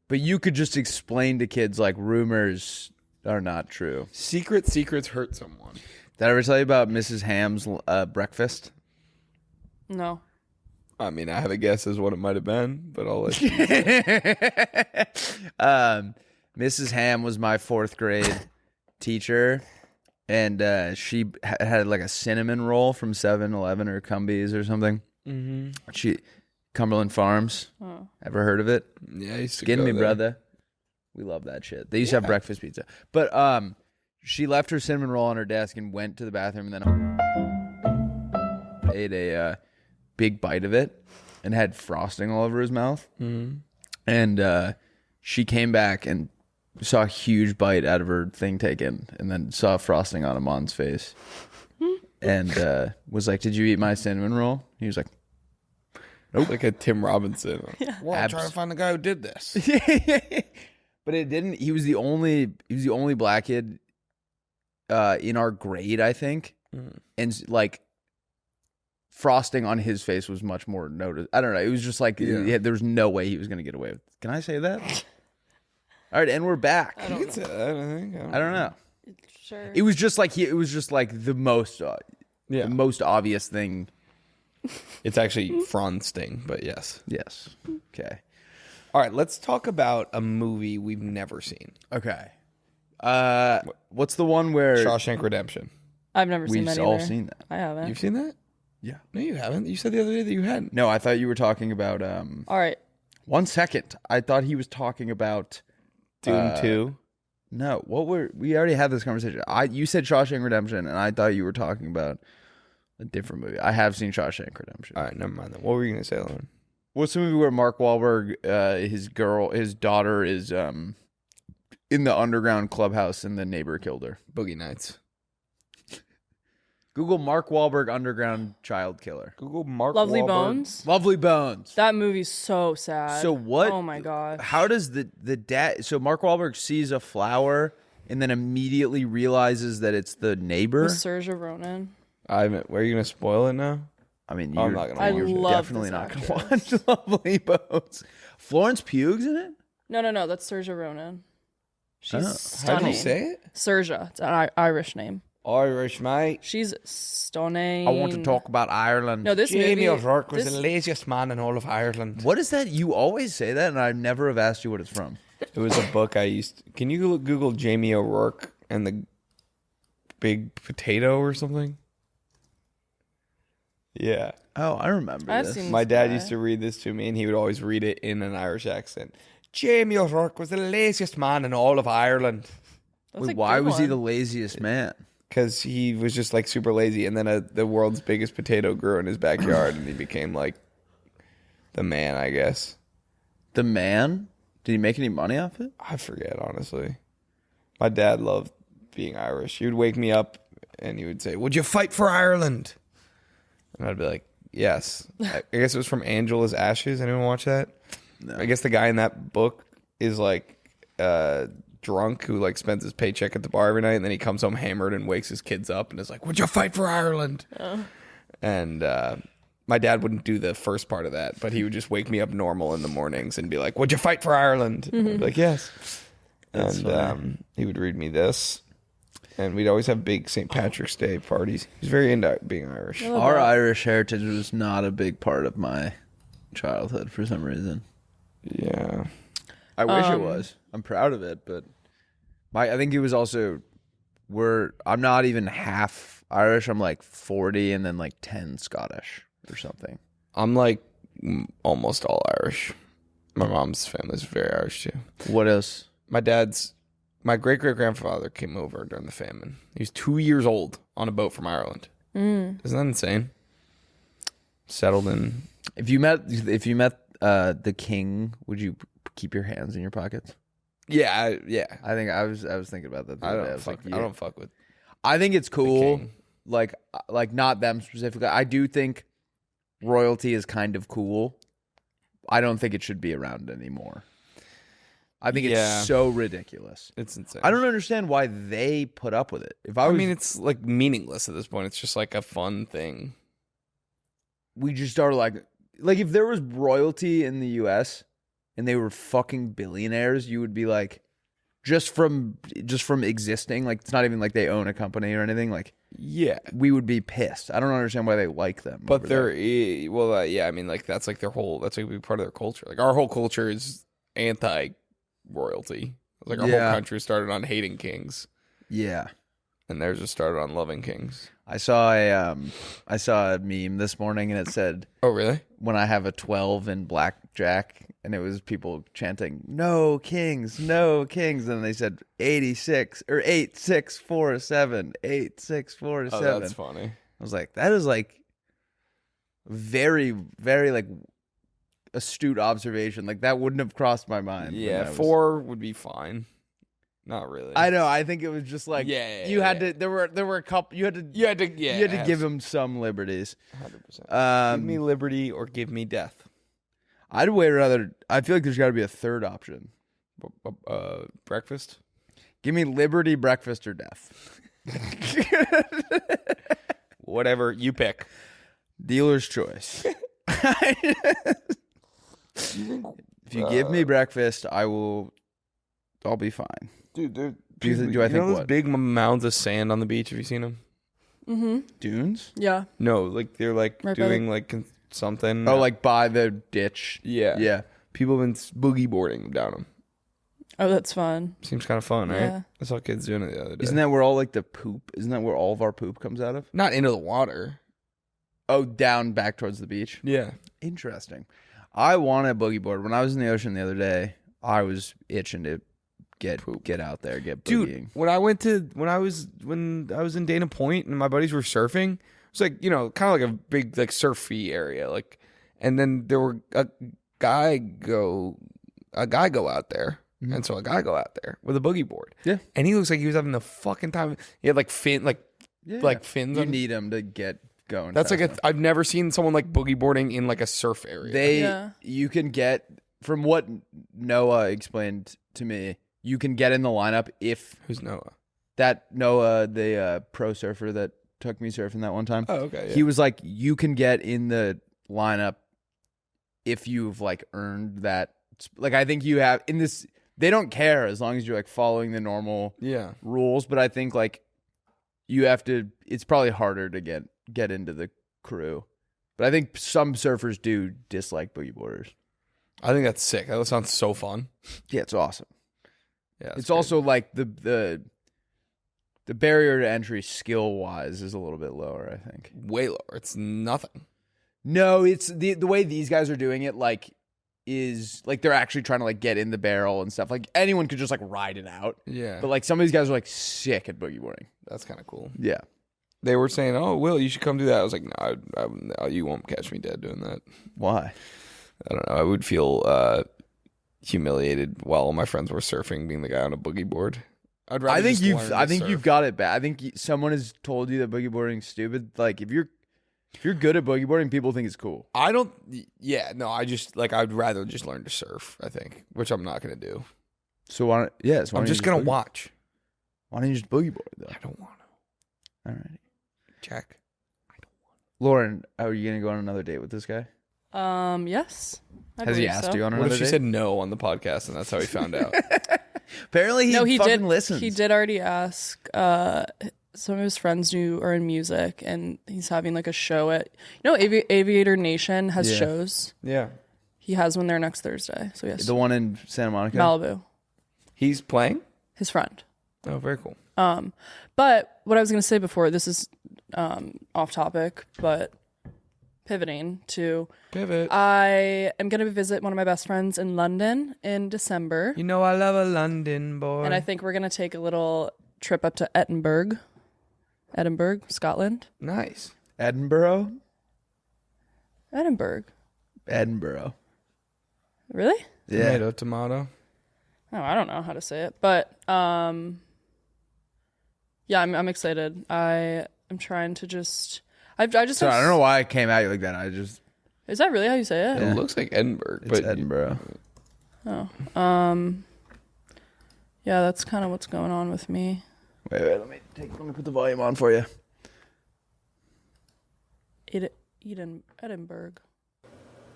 But you could just explain to kids like rumors are not true.
Secrets hurt someone.
Did I ever tell you about Mrs. Ham's breakfast?
No.
I mean, I have a guess as what it might have been, but I'll let you.
Mrs. Ham was my 4th grade teacher, and she had like a cinnamon roll from 7-Eleven or Cumbies or something. Mm-hmm. Cumberland Farms.
Oh.
Ever heard of it?
Yeah, I used to
Skin
go
me,
there.
brother. We love that shit. They used to have breakfast pizza. But she left her cinnamon roll on her desk and went to the bathroom and then ate a big bite of it and had frosting all over his mouth. Mm-hmm. And she came back and saw a huge bite out of her thing taken and then saw frosting on Amon's face. And was like, "Did you eat my cinnamon roll?" He was like,
Nope. Like a Tim Robinson. Well, I'm
Abs-
trying to find the guy who did this.
but it didn't. He was the only black kid in our grade, I think, and like frosting on his face was much more noticed. I don't know. It was just like there was no way he was going to get away with. Can I say that? All right, and we're back.
You can say that, I think.
I don't know.
Sure.
It was just like it was just like the most obvious thing.
It's actually frosting, but yes.
Yes. Okay.
All right, let's talk about a movie we've never seen.
Okay. What's the one where
Shawshank Redemption.
I've never seen
we've
that
all
either.
seen that?
I haven't.
You've seen that?
Yeah.
No, you haven't. You said the other day that you hadn't.
No, I thought you were talking about.
All right.
1 second. I thought he was talking about
Dune 2.
No, we already had this conversation. You said Shawshank Redemption, and I thought you were talking about A different movie. I have seen Shawshank Redemption.
All right, never mind then. What were you gonna say, Lauren?
What's the movie where Mark Wahlberg, his daughter is in the underground clubhouse and the neighbor killed her?
Boogie Nights.
Google Mark Wahlberg underground child killer.
Google Mark
Lovely
Wahlberg.
Bones.
Lovely Bones.
That movie's so sad.
So what?
Oh my god.
How does the dad? So Mark Wahlberg sees a flower and then immediately realizes that it's the neighbor.
With Saoirse Ronan.
Were you gonna spoil it now?
I mean,
I'm
you're,
not gonna
I
watch it.
love
definitely
this
not going
actress.
to watch Lovely Bones. Florence Pugh's in it.
No. That's Saoirse Ronan. She's
Oh.
How
stunning.
do you say it?
Saoirse. It's an Irish name.
Irish, mate.
She's stunning.
I want to talk about Ireland.
No, this
Jamie
movie.
O'Rourke was
this-
the laziest man in all of Ireland.
What is that? You always say that, and I never have asked you what it's from.
It was a book I used. Can you Google Jamie O'Rourke and the Big Potato or something? Yeah.
Oh, I remember
I've
this.
seen
My
this
dad
guy.
used to read this to me, and he would always read it in an Irish accent. Jamie O'Rourke was the laziest man in all of Ireland.
That's a
Wait, why
good
was he
one.
the laziest man?
Because he was just like super lazy, and then the world's biggest potato grew in his backyard, and he became like the man, I guess.
The man? Did he make any money off it?
I forget, honestly. My dad loved being Irish. He would wake me up, and he would say, "Would you fight for Ireland?" And I'd be like, "Yes." I guess it was from Angela's Ashes. Anyone watch that?
No.
I guess the guy in that book is like drunk who like spends his paycheck at the bar every night, and then he comes home hammered and wakes his kids up and is like, "Would you fight for Ireland?" And my dad wouldn't do the first part of that, but he would just wake me up normal in the mornings and be like, "Would you fight for Ireland?" I'd be like, "Yes."
That's
And
funny.
he would read me this, and we'd always have big St. Patrick's Day parties. He's very into being Irish.
I love
Our
that.
Irish heritage was not a big part of my childhood for some reason.
Yeah.
I wish it was. I'm proud of it, but I think it was also I'm not even half Irish. I'm like 40 and then like 10 Scottish or something.
I'm like almost all Irish. My mom's family's very Irish too.
What else?
My great-great-grandfather came over during the famine. He was 2 years old on a boat from Ireland. Isn't that insane? Settled in.
If you met the king, would you keep your hands in your pockets?
Yeah.
I think I was thinking about that the other day. I was like,
I don't fuck with.
I think it's cool.
king.
Like not them specifically. I do think royalty is kind of cool. I don't think it should be around anymore. I think
Yeah.
it's so ridiculous.
It's insane.
I don't understand why they put up with it. If I
I
was,
mean, it's like meaningless at this point. It's just like a fun thing.
we just started like if there was royalty in the U.S. and they were fucking billionaires, you would be like, just from existing, like it's not even like they own a company or anything. Like
Yeah.
we would be pissed. I don't understand why they like them.
But
over there.
yeah, I mean, like that's like that's like a big part of their culture. Like our whole culture is anti-royalty. Like our
Yeah.
whole country started on hating kings,
Yeah.
and theirs just started on loving kings.
I saw a meme this morning and it said,
Oh, really?
when I have a 12 in blackjack, and it was people chanting, no kings, and they said 86 or 8647, 8647.
Oh, that's funny.
I was like, that is like very, very like astute observation. Like that wouldn't have crossed my mind. when
Yeah,
I was-
4 would be fine. Not really.
I know. I think it was just like
Yeah,
you had
yeah.
to. There were a couple. You had to.
You had to,
You had to give him some liberties.
100%. Give me liberty or give me death.
I'd way rather. I feel like there's got to be a third option.
Breakfast.
Give me liberty, breakfast, or death.
Whatever you pick.
Dealer's choice. If you give me breakfast, I'll be fine.
Dude,
Do I think
those
what?
big mounds of sand on the beach? Have you seen them?
Mm-hmm.
Dunes?
Yeah.
No, like they're like
Right by
doing like something.
Oh, like by the ditch.
yeah,
Yeah.
People have been boogie boarding down them.
Oh, that's fun.
Seems kind of fun, right?
Yeah.
I saw kids doing it the other day.
Isn't that where all like the poop? Isn't that where all of our poop comes out of?
not into the water?
Oh, down back towards the beach.
Yeah.
Interesting. I want a boogie board. When I was in the ocean the other day, I was itching to get out there, get boogieing.
Dude, when I was in Dana Point and my buddies were surfing, it was like, kind of like a big like surfy area, like, and then there were a guy go out there. And so a guy go out there with a boogie board.
Yeah.
And he looks like he was having the fucking time. He had like fins
You
on.
need them to get going.
That's like
faster.
I've never seen someone like boogie boarding in like a surf area.
You can get, from what Noah explained to me, you can get in the lineup if
Who's Noah?
that Noah, the pro surfer that took me surfing that one time.
Oh, okay. Yeah.
He was like, you can get in the lineup if you've like earned that. Like, I think you have in this. They don't care as long as you're like following the normal rules, but I think like you have to. It's probably harder to get into the crew, but I think some surfers do dislike boogie boarders.
I think that's sick. That sounds so fun.
Yeah, it's awesome.
Yeah,
it's also like the barrier to entry skill wise is a little bit lower. I think
way lower. It's nothing.
No, it's the way these guys are doing it. Like. Is like they're actually trying to like get in the barrel and stuff. Like anyone could just like ride it out.
Yeah.
But like some of these guys are like sick at boogie boarding.
That's kind of cool.
Yeah.
They were saying, "Oh, Will, you should come do that." I was like, "No, you won't catch me dead doing that."
Why?
I don't know. I would feel humiliated while all my friends were surfing, being the guy on a boogie board.
I think you've got it bad. I think someone has told you that boogie boarding's stupid. Like if you're good at boogie boarding, people think it's cool.
I don't. Yeah, no. I just like. I'd rather just learn to surf. I think, which I'm not going to do.
So why? Yeah, so
I'm just going to watch.
Why don't you just boogie board though?
I don't want to.
All right,
check.
I don't want. Lauren, are you going to go on another date with this guy?
Yes.
Has he asked you on another date?
What if she said no on the podcast and that's how he found out?
Apparently, he
did.
Listens.
He did already ask. Some of his friends are in music, and he's having like a show at Aviator Nation has shows.
Yeah,
he has one there next Thursday. So yes,
the one in Santa Monica,
Malibu.
He's playing
his friend.
Oh, very cool.
But what I was going to say before, this is off topic, but pivoting to
pivot.
I am going to visit one of my best friends in London in December.
You know I love a London boy,
and I think we're going to take a little trip up to Edinburgh, Scotland.
Nice.
Edinburgh.
Really?
Yeah.
Tomato.
Oh, I don't know how to say it, but yeah, I'm excited. I'm trying to just. I just.
So I don't know why I came at you like that.
Is that really how you say it?
It looks like Edinburgh,
but Edinburgh.
Oh. Yeah, that's kind of what's going on with me.
Wait, let me put the volume on for you.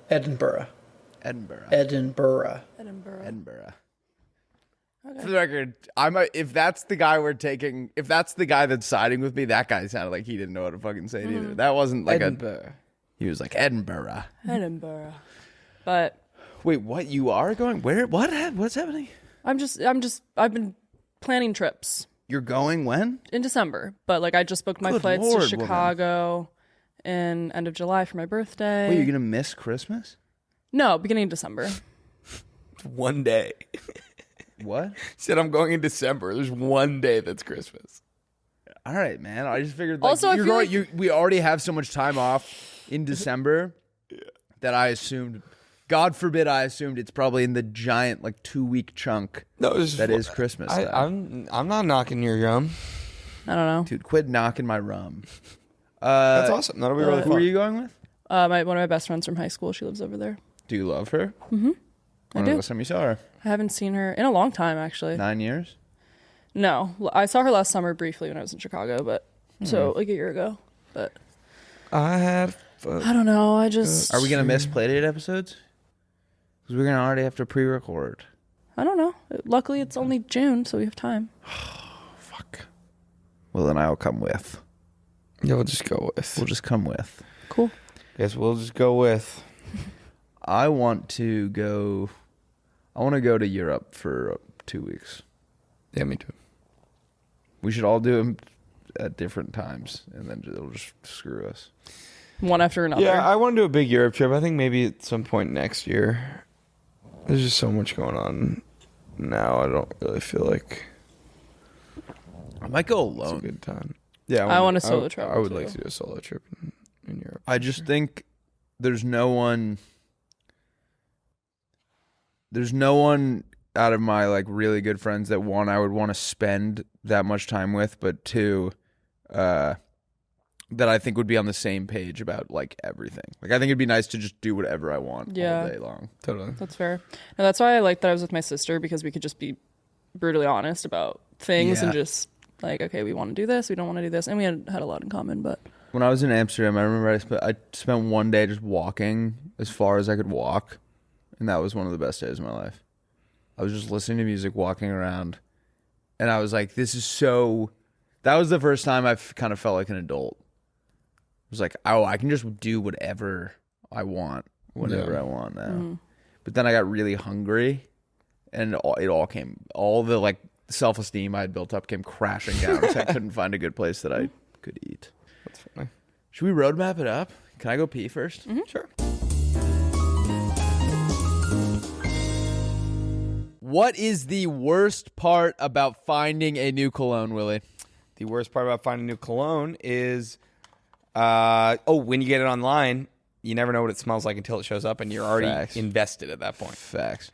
Edinburgh. Okay.
For the record, if that's the guy if that's the guy that's siding with me, that guy sounded like he didn't know how to fucking say it either. That wasn't like
Edinburgh.
He was like Edinburgh.
But
wait, what? You are going? Where? What? What's happening?
I've been planning trips.
You're going when?
In December. But like I just booked my flights to Chicago in end of July for my birthday.
Wait, you're going to miss Christmas?
No, beginning of December.
One day.
What?
Said I'm going in December. There's one day that's Christmas.
All right, man. I just figured
also,
we already have so much time off in December that I assumed, God forbid I assumed it's probably in the giant like 2-week chunk that is Christmas.
I'm not knocking your rum.
I don't know.
Dude, quit knocking my rum.
That's awesome. That'll be really fun.
Who are you going with?
One of my best friends from high school. She lives over there.
Do you love her?
Mm-hmm.
When was the last time you saw her?
I haven't seen her in a long time, actually.
9 years?
No. I saw her last summer briefly when I was in Chicago, but so like a year ago. But
I
don't know. Are we
going to miss Playdate episodes? Because we're going to already have to pre-record.
I don't know. Luckily, it's only June, so we have time.
Fuck. Well, then I'll come with.
Yeah, we'll just go with.
We'll just come with.
Cool.
Guess we'll just go with.
I want to go to Europe for 2 weeks.
Yeah, me too.
We should all do them at different times, and then it'll just screw us.
One after another.
Yeah, I want to do a big Europe trip. I think maybe at some point next year. There's just so much going on now. I don't really feel like
I might go
it's a
alone.
good time. Yeah,
I want a solo travel.
I would
too.
like to do a solo trip in Europe.
I just think there's no one out of my like really good friends that one I would want to spend that much time with, but two, that I think would be on the same page about like everything. Like I think it'd be nice to just do whatever I want all day long.
Totally.
That's fair. And that's why I like that I was with my sister, because we could just be brutally honest about things and just like, okay, we want to do this, we don't want to do this, and we had a lot in common. But
when I was in Amsterdam, I remember I spent one day just walking as far as I could walk, and that was one of the best days of my life. I was just listening to music, walking around, and I was like, this is so... That was the first time I kind of felt like an adult. It was like, oh, I can just do whatever I want, whenever I want now. Mm-hmm. But then I got really hungry, and all the like self-esteem I had built up came crashing down because I couldn't find a good place that I could eat.
That's funny.
Should we roadmap it up? Can I go pee first?
Mm-hmm.
Sure.
What is the worst part about finding a new cologne, Willie?
The worst part about finding new cologne is, when you get it online, you never know what it smells like until it shows up, and you're already invested at that point.
Facts.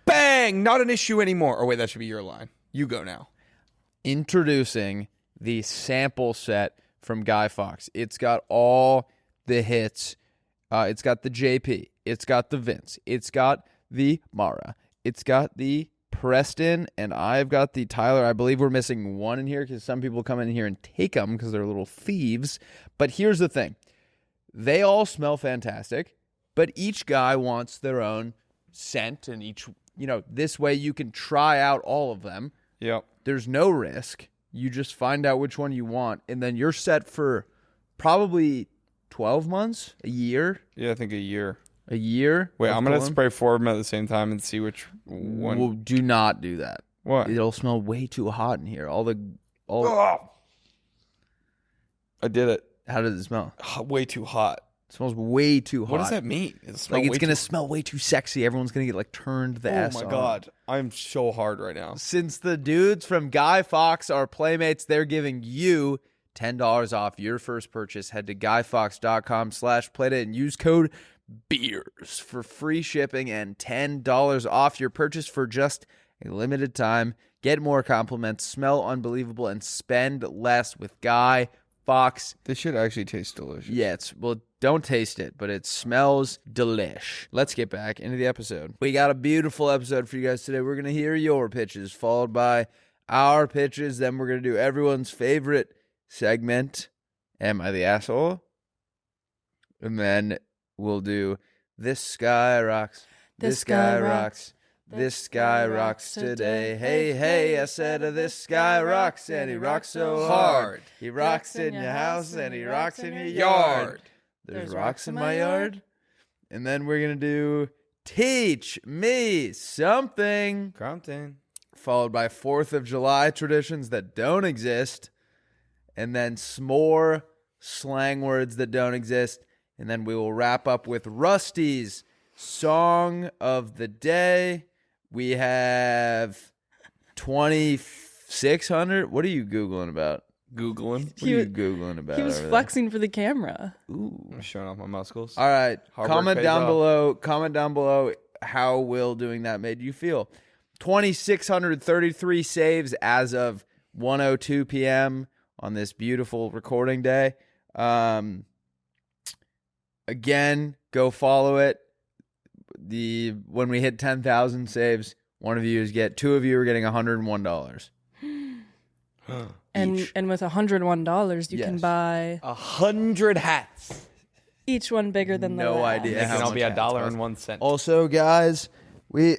Bang! Not an issue anymore. Oh, wait, that should be your line. You go now.
Introducing the sample set from Guy Fawkes. It's got all the hits. It's got the JP. It's got the Vince. It's got the Mara. It's got the Preston, and I've got the Tyler. I believe we're missing one in here because some people come in here and take them because they're little thieves. But here's the thing. They all smell fantastic, but each guy wants their own scent, and this way you can try out all of them.
Yep.
There's no risk. You just find out which one you want, and then you're set for probably 12 months, a year.
Yeah, I think a year.
A year?
Wait, I'm going to spray 4 of them at the same time and see which one.
Well, do not do that.
What?
It'll smell way too hot in here.
I did it.
How does it smell?
Way too hot.
It smells way too hot.
What does that mean?
It's going to smell way too sexy. Everyone's going to get like turned the S on.
Oh my God. I'm so hard right now.
Since the dudes from Guy Fawkes are Playmates, they're giving you $10 off your first purchase. Head to guyfawkes.com/Playdate and use code BEERS for free shipping and $10 off your purchase for just a limited time. Get more compliments, smell unbelievable, and spend less with Guy Fawkes.
This should actually taste delicious.
Yeah, don't taste it, but it smells delish. Let's get back into the episode. We got a beautiful episode for you guys today. We're going to hear your pitches, followed by our pitches. Then we're going to do everyone's favorite segment, Am I the Asshole? And then we'll do This Guy Rocks. This guy rocks. This guy rocks today. Hey, hey, I said this guy rocks, and he rocks so hard. He rocks in your house, and he rocks in your yard. There's rocks in my yard. And then we're going to do Teach Me Something.
Crompton.
Followed by 4th of July traditions that don't exist. And then s'more slang words that don't exist. And then we will wrap up with Rusty's Song of the Day. We have 2,600. What are you Googling about?
Googling?
What are you Googling about?
He was flexing for the camera.
Ooh.
I'm showing off my muscles.
All right. Comment down
below.
how Will doing that made you feel. 2,633 saves as of 1:02 p.m. on this beautiful recording day. Again, go follow it. When we hit 10,000 saves, two of you are getting $101.
And with $101, you can buy
100 hats.
Each one bigger than the
No
last.
idea.
It can all be $1.01.
Also, guys, we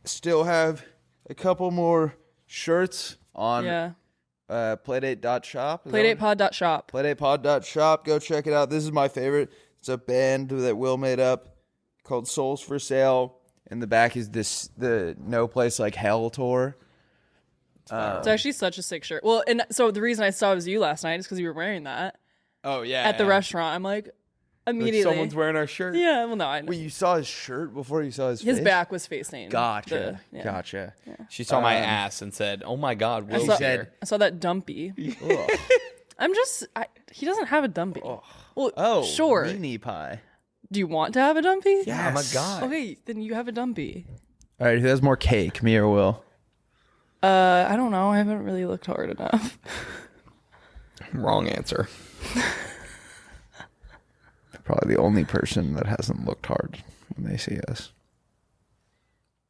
still have a couple more shirts on Playdate.shop.
Playdatepod.shop.
Playdatepod.shop. Go check it out. This is my favorite. It's a band that Will made up called Souls for Sale. In the back is the No Place Like Hell tour.
It's actually such a sick shirt. Well, and so the reason I saw it was you last night is because you were wearing that.
Oh, yeah.
At the restaurant. I'm like, immediately.
Like someone's wearing our shirt?
Yeah, well, no, I know.
Wait, you saw his shirt before you saw his face?
His back was facing.
Gotcha. Gotcha.
Yeah.
She saw my ass and said, oh, my God, Will's
I
here.
I saw that dumpy. He doesn't have a dumpy. Well,
Oh,
sure.
mini pie.
Do you want to have a dumpy?
Yeah, my God.
Okay, then you have a dumpy.
All right, who has more cake, me or Will?
I don't know. I haven't really looked hard enough.
Wrong answer.
Probably the only person that hasn't looked hard when they see us.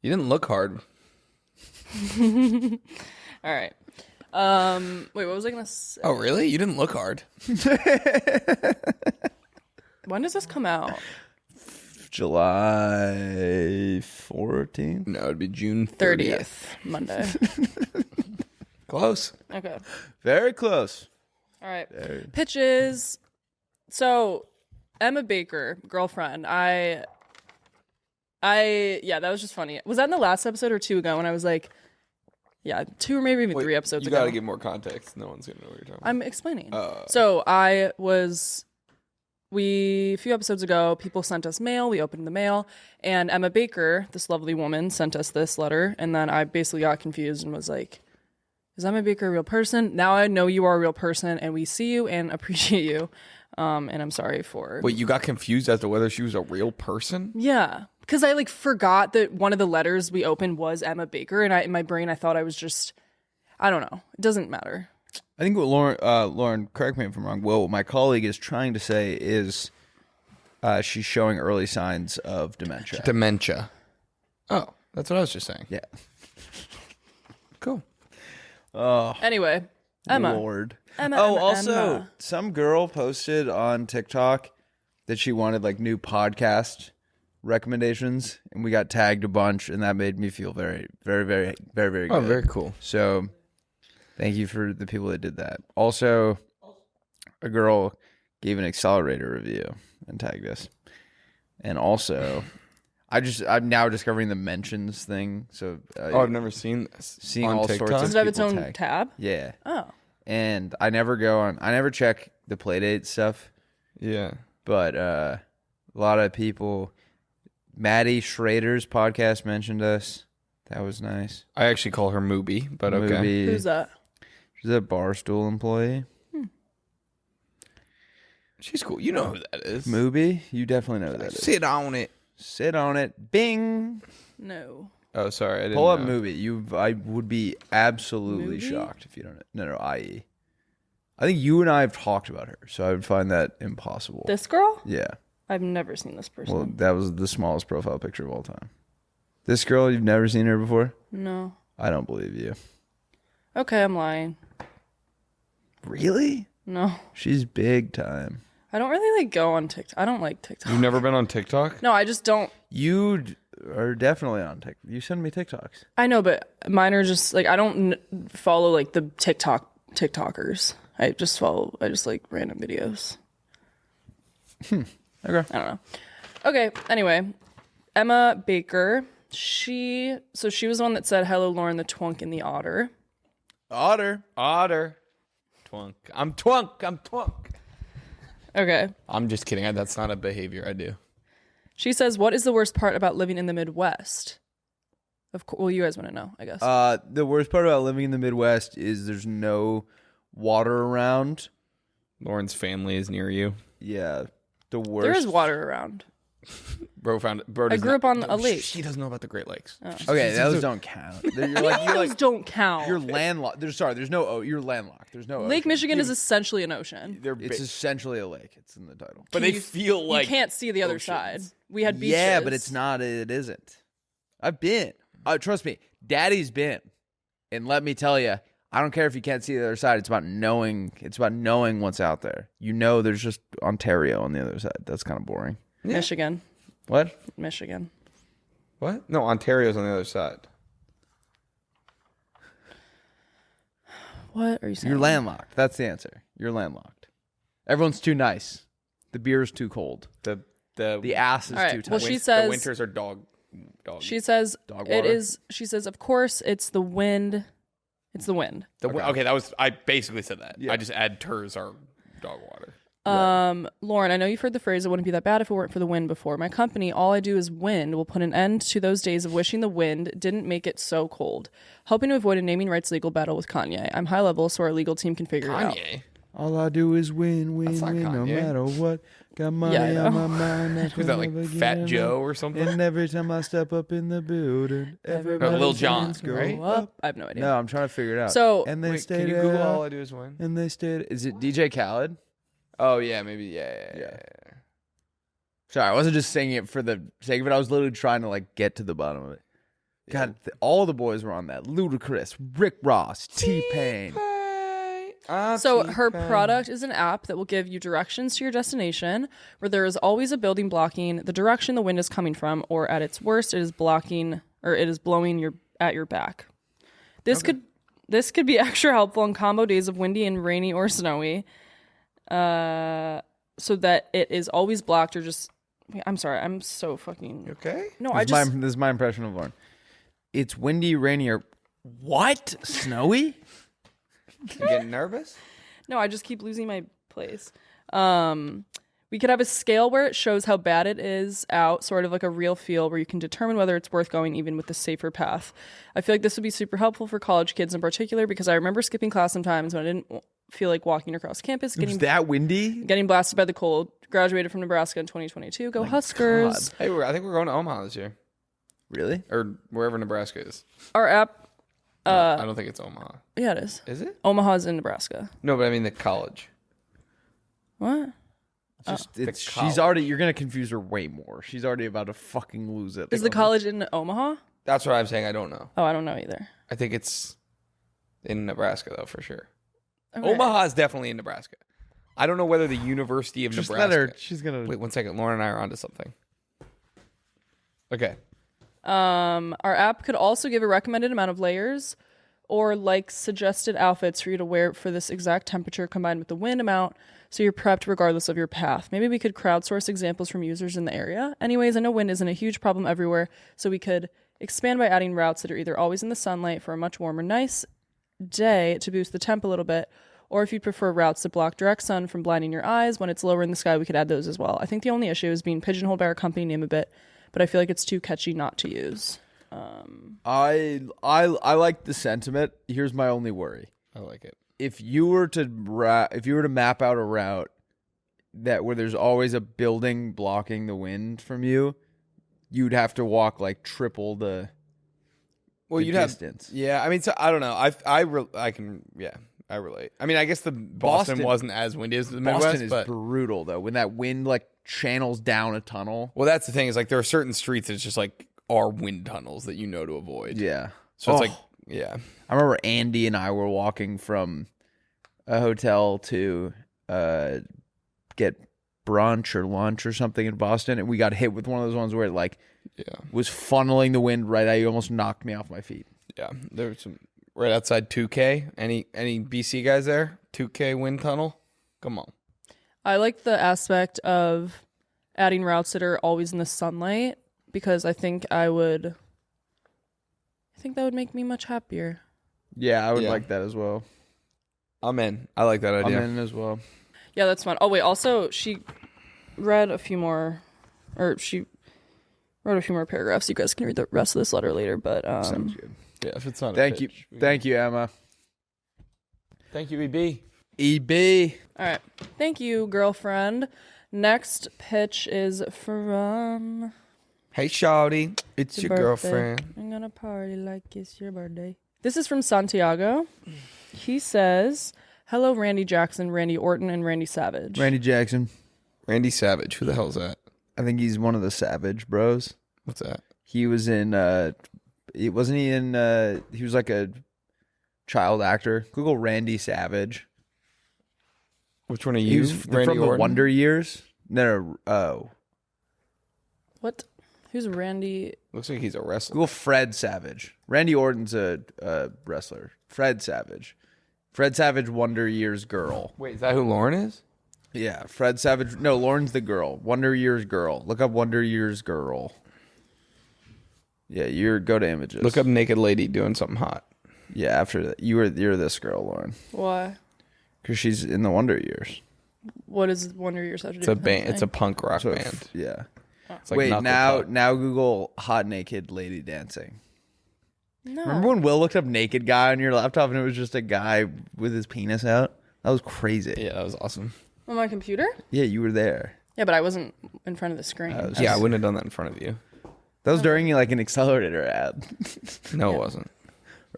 You didn't look hard.
All right. Wait, what was I gonna say?
Oh, really? You didn't look hard.
When does this come out?
July 14th?
No, it'd be June
30th, Monday.
Close.
Okay.
Very close.
All right. Pitches. So, Emma Baker, girlfriend. Yeah, that was just funny. Was that in the last episode or 2 ago when I was like, yeah, 2 or maybe even 3 episodes
you
ago?
You got to give more context. No one's going to know what you're talking about.
I'm explaining. So, a few episodes ago, people sent us mail. We opened the mail, and Emma Baker, this lovely woman, sent us this letter, and then I basically got confused and was like, is Emma Baker a real person? Now I know you are a real person, and we see you and appreciate you, and I'm sorry for...
Wait, you got confused as to whether she was a real person?
Yeah, because I forgot that one of the letters we opened was Emma Baker, and in my brain I thought I was just... I don't know. It doesn't matter.
I think what Lauren, correct me if I'm wrong, what my colleague is trying to say is she's showing early signs of dementia.
Dementia. Oh, that's what I was just saying.
Yeah.
Cool.
Oh.
Anyway, Emma.
Lord.
Emma.
Also, some girl posted on TikTok that she wanted new podcast recommendations, and we got tagged a bunch, and that made me feel very, very, very, very, very good.
Oh, very cool.
So... thank you for the people that did that. Also, a girl gave an accelerator review and tagged us. And also, I'm now discovering the mentions thing. So
I've never seen this.
Seeing
on
all
TikTok?
sorts of
Does it have its
people
own tab?
Yeah.
Oh.
And I never check the Playdate stuff.
Yeah.
But a lot of people, Maddie Schrader's podcast mentioned us. That was nice.
I actually call her Mooby, but okay.
Mooby.
Who's that?
She's a Barstool employee.
She's cool. You know who that is.
Mooby? You definitely know who that is.
Sit on it.
Sit on it. Bing.
No.
Oh, sorry. I didn't
Pull up
know.
Mooby. I would be absolutely
Mooby?
shocked if you don't know. No, IE. I think you and I have talked about her, so I would find that impossible.
This girl?
Yeah.
I've never seen this person.
Well, that was the smallest profile picture of all time. This girl, you've never seen her before?
No.
I don't believe you.
Okay, I'm lying.
Really?
No.
She's big time.
I don't really go on TikTok. I don't like TikTok.
You've never been on TikTok?
No, I just don't.
You are definitely on TikTok. You send me TikToks.
I know, but mine are just I don't follow the TikTokers. I just like random videos.
Okay.
I don't know. Okay, anyway. Emma Baker. She was the one that said, "Hello, Lauren, the twunk and the otter."
Otter.
Twunk. I'm twunk.
Okay.
I'm just kidding. That's not a behavior I do.
She says, "What is the worst part about living in the Midwest?" Of course, well, you guys want to know, I guess.
The worst part about living in the Midwest is there's no water around.
Lauren's family is near you.
Yeah. The worst.
There is water around.
Bro found it. Bro
I grew up on a lake.
She doesn't know about the Great Lakes.
Oh.
Okay, those don't count.
Those don't count.
You're landlocked. There's no. You're landlocked. There's no.
Lake
ocean.
Michigan is essentially an ocean.
It's essentially a lake. It's in the title.
But they feel like
you can't see the other side. We had beaches.
Yeah, but it's not. It isn't. I've been. Trust me, Daddy's been. And let me tell you, I don't care if you can't see the other side. It's about knowing. It's about knowing what's out there. There's just Ontario on the other side. That's kind of boring.
Yeah. Michigan.
What?
Michigan.
What? No, Ontario's on the other side.
What are you saying?
You're landlocked. That's the answer. You're landlocked. Everyone's too nice. The beer's too cold. The ass is
All right,
too tight.
well, she says-
the winters are dog.
She says
Dog
it
water?
is. She says, of course, it's the wind. It's the wind.
Okay, that was. I basically said that.
Yeah.
I just add turs are dog water.
Lauren, I know you've heard the phrase, it wouldn't be that bad if it weren't for the wind before. My company, All I Do Is Wind, will put an end to those days of wishing the wind didn't make it so cold. Helping to avoid a naming rights legal battle with Kanye. I'm high level, so our legal team can figure it out.
Kanye.
All I do is win,
That's not
no
Kanye.
matter what. Got money
Yeah, I
on
know.
my mind. I
Was that
can never
like
get
Fat
enough.
Joe or something?
And every time I step up in the building, everybody's
Lil Jon,
hands go
right?
up.
I have no idea.
No, I'm trying to figure it out.
So-
and they
Wait,
stay
can you
there.
Google All I Do Is Win?
And they stayed. Is it DJ Khaled?
Oh, yeah, maybe. Yeah.
Sorry, I wasn't just saying it for the sake of it. I was literally trying to like get to the bottom of it. God, all the boys were on that. Ludacris, Rick Ross, T-Pain.
So her product is an app that will give you directions to your destination, where there is always a building blocking the direction the wind is coming from, or at its worst, it is blocking or it is blowing at your back. This could be extra helpful in combo days of windy and rainy or snowy, so that it is always blocked or just. I'm sorry, I'm so fucking.
Okay.
No,
This is my impression of Lauren. It's windy, rainy, or what? Snowy?
You getting nervous?
No, I just keep losing my place. We could have a scale where it shows how bad it is out, sort of like a real feel where you can determine whether it's worth going even with the safer path. I feel like this would be super helpful for college kids in particular, because I remember skipping class sometimes when I didn't feel like walking across campus,
Is that windy?
getting blasted by the cold. Graduated from Nebraska in 2022. Go Huskers.
Hey, I think we're going to Omaha this year.
Really?
Or wherever Nebraska is.
Our app,
I don't think it's Omaha.
yeah, it is.
Is it?
Omaha's in Nebraska.
No, but I mean the college.
What?
She's already. You're gonna confuse her way more. She's already about to fucking lose it.
Is the college in Omaha?
That's what I'm saying. I don't know.
Oh, I don't know either.
I think it's in Nebraska, though, for sure.
Okay.
Omaha is definitely in Nebraska. I don't know whether the University of
Just
Nebraska.
let her. She's gonna.
Wait 1 second. Lauren and I are onto something. Okay.
Our app could also give a recommended amount of layers or like suggested outfits for you to wear for this exact temperature combined with the wind amount, so you're prepped regardless of your path. Maybe we could crowdsource examples from users in the area. Anyways, I know wind isn't a huge problem everywhere, so we could expand by adding routes that are either always in the sunlight for a much warmer, nice day to boost the temp a little bit, or if you'd prefer routes that block direct sun from blinding your eyes when it's lower in the sky, we could add those as well. I think the only issue is being pigeonholed by our company name a bit, but I feel like it's too catchy not to use.
I like the sentiment. Here's my only worry.
I like it.
If you were to map out a route where there's always a building blocking the wind from you, you'd have to walk like triple the
You'd
distance.
Yeah, I mean, so I don't know. I relate. I mean, I guess the Boston wasn't as windy as the Midwest,
Boston is
but
brutal though. When that wind like channels down a tunnel.
well, that's the thing is like there are certain streets that just like are wind tunnels that you know to avoid.
Yeah.
So it's like, yeah.
I remember Andy and I were walking from a hotel to get brunch or lunch or something in Boston, and we got hit with one of those ones where it like was funneling the wind right at you, almost knocked me off my feet.
Yeah, there was some right outside 2K. Any BC guys there? 2K wind tunnel? Come on.
I like the aspect of adding routes that are always in the sunlight, because I think that would make me much happier.
Yeah, I would
Yeah.
like that as well.
I'm in. I like that idea.
I'm in as well.
Yeah, that's fun. Oh wait, also she read a few more, or she wrote a few more paragraphs. You guys can read the rest of this letter later, but
Sounds good.
Yeah, if it's not a
Thank you.
pitch,
Thank you, Emma.
Thank you, EB.
EB.
all right. Thank you, girlfriend. Next pitch is from
Hey, shawty. It's your
birthday.
girlfriend.
I'm gonna party like it's your birthday. This is from Santiago. He says, "Hello, Randy Jackson, Randy Orton, and Randy Savage."
Randy Jackson.
Randy Savage. Who the hell's that?
I think he's one of the Savage Bros.
What's that?
He was in he was like a child actor. Google Randy Savage.
Which one are
He
you?
was
Randy
from the
Orton?
Wonder Years. No, oh.
What? Who's Randy?
Looks like he's a wrestler.
Google Fred Savage. Randy Orton's a wrestler. Fred Savage. Fred Savage, Wonder Years girl.
Wait, is that who Lauren is?
Yeah, Fred Savage. No, Lauren's the girl. Wonder Years girl. Look up Wonder Years girl. Yeah, go to images.
Look up naked lady doing something hot.
Yeah, after that, you're this girl, Lauren,
Why?
because she's in the Wonder Years.
What is Wonder Years have to do
It's a
with
band. It's a
anything?
punk rock
So
band.
yeah.
It's like
Wait,
Knuckle
now
Puck.
Google hot naked lady dancing.
No.
Remember when Will looked up naked guy on your laptop and it was just a guy with his penis out? That was crazy.
Yeah, that was awesome.
On my computer?
Yeah, you were there.
Yeah, but I wasn't in front of the screen.
Yeah, I wouldn't have done that in front of you.
That was during like an accelerator ad.
No, it wasn't.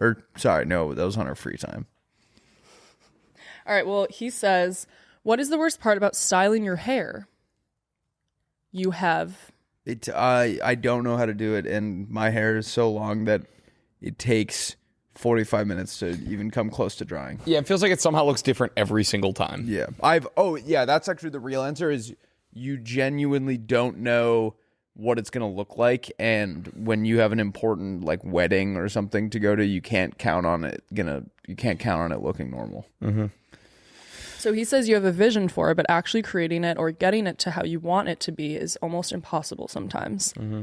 Or sorry, no, that was on our free time.
All right, well, he says, what is the worst part about styling your hair? You have...
I don't know how to do it, and my hair is so long that it takes 45 minutes to even come close to drying.
Yeah, it feels like it somehow looks different every single time.
Yeah. That's actually the real answer is you genuinely don't know what it's going to look like, and when you have an important like wedding or something to go to, you can't count on it looking normal.
Mm-hmm.
So he says you have a vision for it, but actually creating it or getting it to how you want it to be is almost impossible sometimes.
Mm-hmm.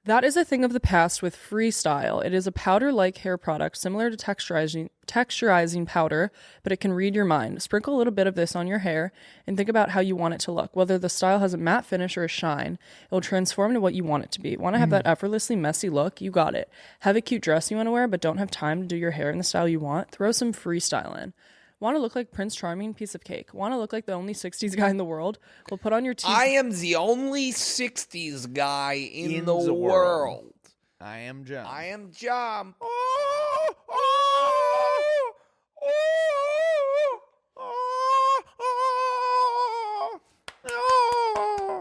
That is a thing of the past with freestyle. It is a powder-like hair product similar to texturizing powder, but it can read your mind. Sprinkle a little bit of this on your hair and think about how you want it to look. Whether the style has a matte finish or a shine, it will transform to what you want it to be. Want to have that effortlessly messy look? You got it. Have a cute dress you want to wear but don't have time to do your hair in the style you want? Throw some freestyle in. Want to look like Prince Charming? Piece of cake. Want to look like the only 60s guy in the world? Well, put on your
I am the only 60s guy in the world.
I am John.
I am John.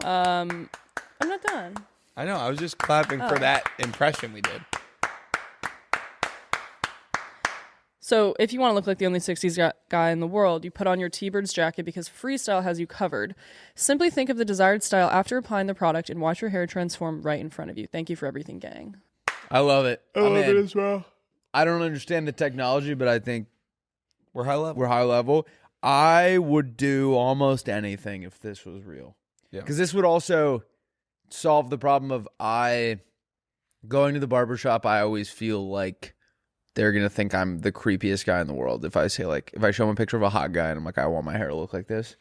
I'm not done.
I know. I was just clapping for that impression we did.
So if you want to look like the only 60s guy in the world, you put on your T-Birds jacket because freestyle has you covered. Simply think of the desired style after applying the product and watch your hair transform right in front of you. Thank you for everything, gang.
I love it.
I love it as well.
I don't understand the technology, but I think
We're high level.
we're high level. I would do almost anything if this was real.
Yeah.
Because this would also solve the problem of going to the barbershop. I always feel like they're going to think I'm the creepiest guy in the world. If I say if I show them a picture of a hot guy and I'm like, I want my hair to look like this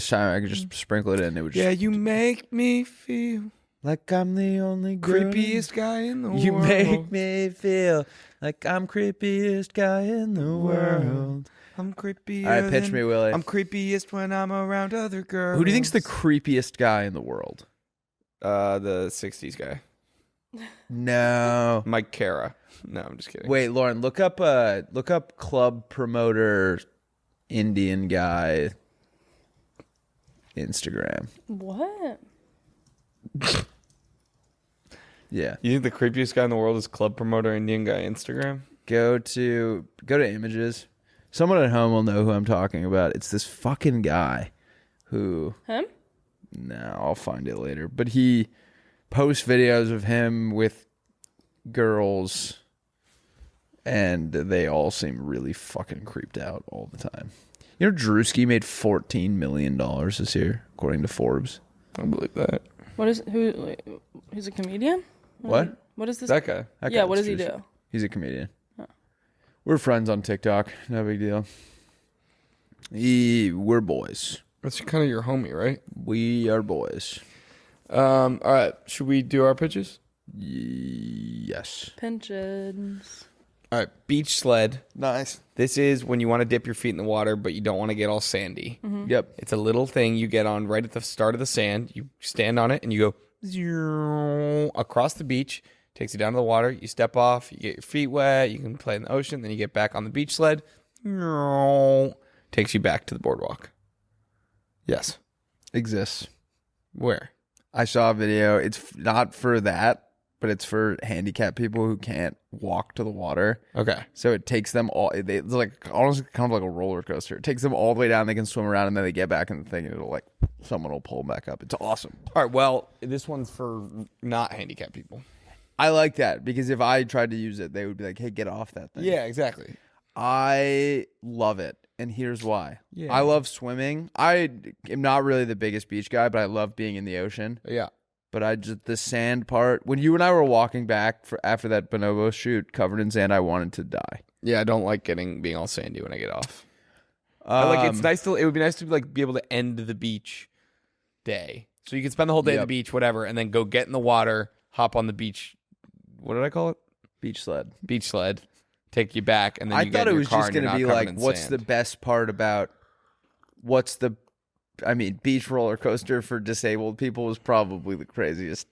time I could just sprinkle it in. It would just,
Yeah, you make me feel
like I'm the only
creepiest guy in the world.
You make me feel like I'm creepiest guy in the world.
I'm creepier.
All right, pitch me, Willie.
I'm creepiest when I'm around other girls.
Who do you think's the creepiest guy in the world?
The 60s guy.
No.
Mike Cara. No, I'm just kidding.
Wait, Lauren, look up club promoter Indian guy Instagram.
What?
Yeah.
You think the creepiest guy in the world is club promoter Indian guy Instagram?
Go to images. Someone at home will know who I'm talking about. It's this fucking guy who
Him?
No, I'll find it later. But he posts videos of him with girls, and they all seem really fucking creeped out all the time. You know, Drewski made $14 million this year, according to Forbes.
I don't believe that.
Who's a comedian?
What?
What is this?
That guy.
Yeah, what does he do?
He's a comedian. We're friends on TikTok. No big deal. We're boys.
That's kind of your homie, right?
We are boys.
All right. Should we do our pitches?
Yes.
Pinches.
All right. Beach sled.
Nice.
This is when you want to dip your feet in the water, but you don't want to get all sandy.
Mm-hmm.
Yep.
It's a little thing you get on right at the start of the sand. You stand on it and you go across the beach. Takes you down to the water. You step off. You get your feet wet. You can play in the ocean. Then you get back on the beach sled. Takes you back to the boardwalk. Yes.
Exists.
Where?
I saw a video. It's not for that, but it's for handicapped people who can't walk to the water.
Okay.
So it takes them all. It's like almost kind of like a roller coaster. It takes them all the way down. They can swim around, and then they get back in the thing, and it'll someone will pull them back up. It's awesome.
All right. Well, this one's for not handicapped people.
I like that because if I tried to use it, they would be like, "Hey, get off that thing."
Yeah, exactly.
I love it, and here's why.
Yeah.
I love swimming. I am not really the biggest beach guy, but I love being in the ocean.
Yeah.
But the sand part, when you and I were walking back after that bonobo shoot covered in sand, I wanted to die.
Yeah, I don't like being all sandy when I get off. It's nice it would be nice to be able to end the beach day. So you can spend the whole day at the beach, whatever, and then go get in the water, hop on the beach. What did I call it?
Beach sled.
Beach sled. take you back, and then
I
you get
thought
in
it
your
was
car
just
and you're
going to
not
be
covered
like,
in
what's
sand.
the best part about, beach roller coaster for disabled people was probably the craziest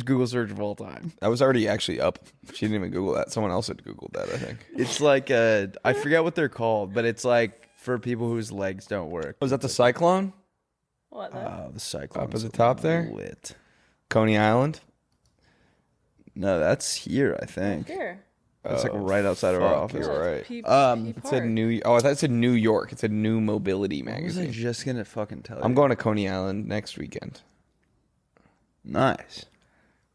Google search of all time.
That was already actually up. She didn't even Google that. Someone else had Googled that, I think.
It's like I forget what they're called, but it's like for people whose legs don't work.
Was that the Cyclone?
What?
Oh, the cyclone
Up at the top there?
lit.
Coney Island?
No, that's here, I think.
Here.
It's like right outside of our office.
You're right.
It
It said I thought it said New York. It said New Mobility
What was I
magazine.
just gonna fucking tell you?
I'm going to Coney Island next weekend.
Nice.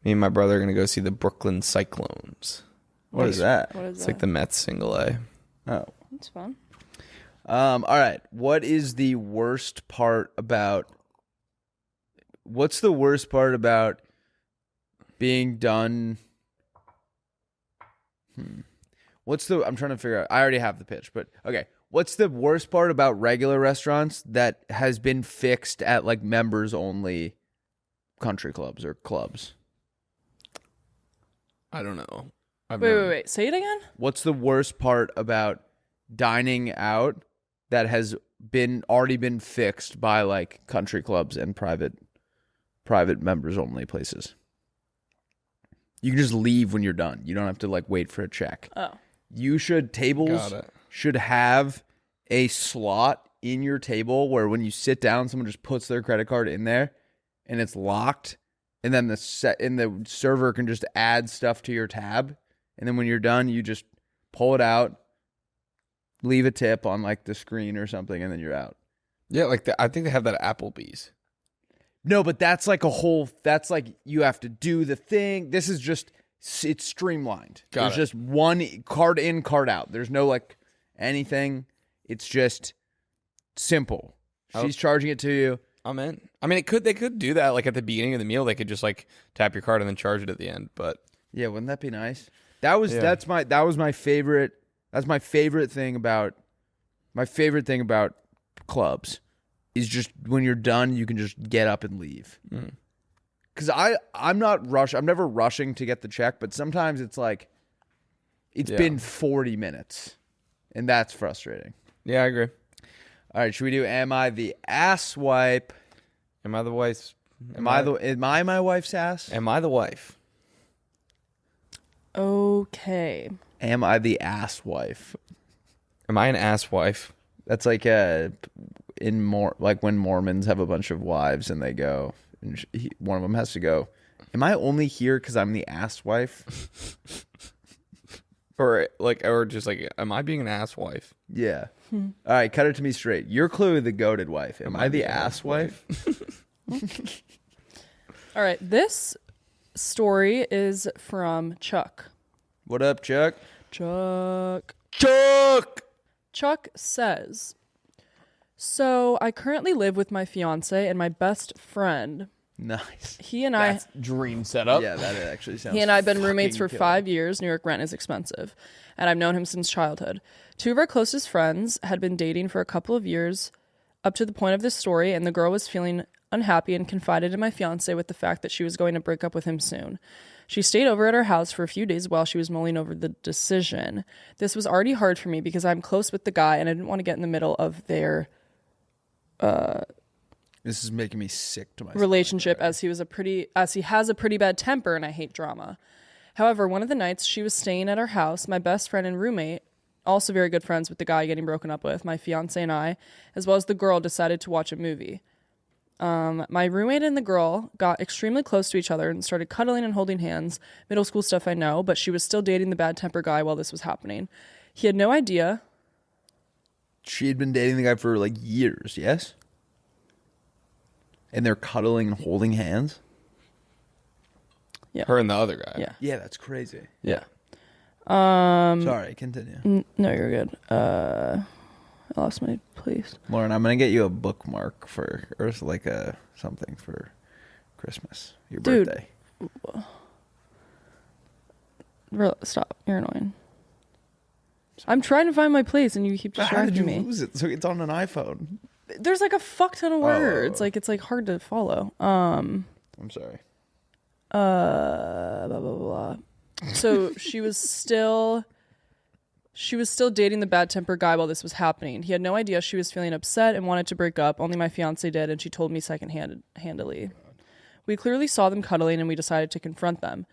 Me and my brother are going to go see the Brooklyn Cyclones.
What is that?
What is
It's
that?
like the Mets single A.
Oh.
That's fun.
All right. What's the worst part about being done? I'm trying to figure out. I already have the pitch, but okay. What's the worst part about regular restaurants that has been fixed at like members only country clubs or clubs?
I don't know.
Wait. Say it again?
What's the worst part about dining out that has already been fixed by like country clubs and private members only places? You can just leave when you're done. You don't have to like wait for a check.
Oh.
Tables should have a slot in your table where when you sit down, someone just puts their credit card in there and it's locked. And then the server can just add stuff to your tab. And then when you're done, you just pull it out, leave a tip on like the screen or something, and then you're out.
Yeah, I think they have that at Applebee's.
No, but that's like that's like you have to do the thing. This is just, it's streamlined. There's just one card in, card out. There's no like anything. It's just simple. She's charging it to you.
I'm in. I mean, they could do that like at the beginning of the meal. They could just like tap your card and then charge it at the end. But
yeah, wouldn't that be nice? That was my favorite. That's my favorite thing about clubs. Is just when you're done, you can just get up and leave. Because I'm not I'm never rushing to get the check, but sometimes it's like it's been 40 minutes, and that's frustrating.
Yeah, I agree.
All right, should we do Am I the Ass Wipe?
Am I the wife?
Am I my wife's ass?
Am I the wife?
Okay.
Am I the ass wife?
Am I an ass wife?
That's like like when Mormons have a bunch of wives and they go, and one of them has to go, am I only here because I'm the ass wife?
Or just like, am I being an ass wife?
Yeah. All right, cut it to me straight. You're clearly the goated wife. Am I the ass wife?
All right. This story is from Chuck.
What up, Chuck?
Chuck says, so I currently live with my fiance and my best friend.
Nice.
He and
That's dream setup.
Yeah, that actually sounds.
He and I have been roommates for
fucking
5 years. New York rent is expensive. And I've known him since childhood. 2 of our closest friends had been dating for a couple of years up to the point of this story, and the girl was feeling unhappy and confided in my fiance with the fact that she was going to break up with him soon. She stayed over at our house for a few days while she was mulling over the decision. This was already hard for me because I'm close with the guy and I didn't want to get in the middle of their
This is making me sick to my
relationship as he has a pretty bad temper and I hate drama. However, one of the nights she was staying at our house, my best friend and roommate, also very good friends with the guy getting broken up with, my fiance and I, as well as the girl, decided to watch a movie. My roommate and the girl got extremely close to each other and started cuddling and holding hands. Middle school stuff, I know, but she was still dating the bad temper guy while this was happening. He had no idea.
She had been dating the guy for like years, yes? And they're cuddling and holding hands?
Yeah.
Her and the other guy.
Yeah.
Yeah, that's crazy.
Yeah.
Sorry, continue.
No, you're good. I lost my place.
Lauren, I'm going to get you a bookmark or like something for Christmas, your
Dude.
birthday.
Stop. You're annoying. I'm trying to find my place and you keep
How did
distracting
you
me.
lose it? So it's on an iPhone.
There's like a fuck ton of words. Like it's like hard to follow.
I'm sorry.
Blah blah blah. So she was still She was still dating the bad temper guy while this was happening. He had no idea she was feeling upset and wanted to break up. Only my fiance did, and she told me second-handedly. We clearly saw them cuddling, and we decided to confront them.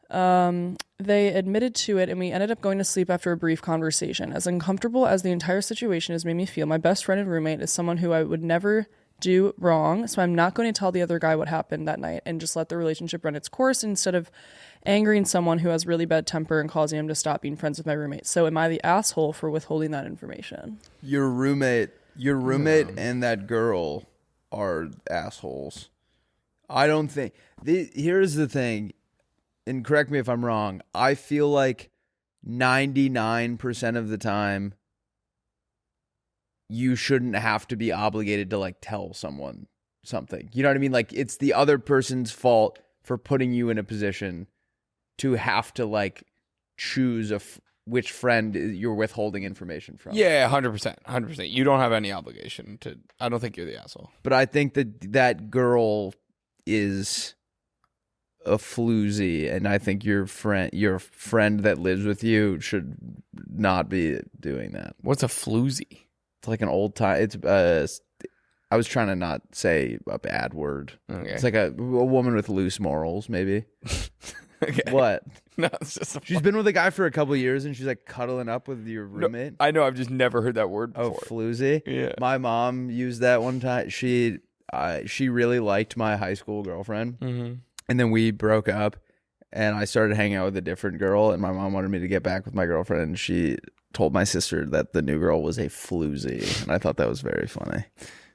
They admitted to it, and we ended up going to sleep after a brief conversation. As uncomfortable as the entire situation has made me feel, my best friend and roommate is someone who I would never do wrong, so I'm not going to tell the other guy what happened that night and just let the relationship run its course instead of angering someone who has really bad temper and causing him to stop being friends with my roommate. So am I the asshole for withholding that information?
Your roommate and that girl are assholes. I don't think... Here's the thing, and correct me if I'm wrong, I feel like 99% of the time you shouldn't have to be obligated to like tell someone something. You know what I mean? Like it's the other person's fault for putting you in a position to have to like choose which friend you're withholding information from.
Yeah, 100%. You don't have any obligation to. I don't think you're the asshole.
But I think that girl is a floozy, and I think your friend that lives with you should not be doing that.
What's a floozy?
It's like an old time. It's I was trying to not say a bad word.
Okay.
It's like a woman with loose morals, maybe.
Okay.
What?
No, it's just
She's been with a guy for a couple of years, and she's like cuddling up with your roommate.
I know. I've just never heard that word before.
Oh, floozy.
Yeah.
My mom used that one time. She really liked my high school girlfriend, and then we broke up, and I started hanging out with a different girl, and my mom wanted me to get back with my girlfriend, and she told my sister that the new girl was a floozy, and I thought that was very funny.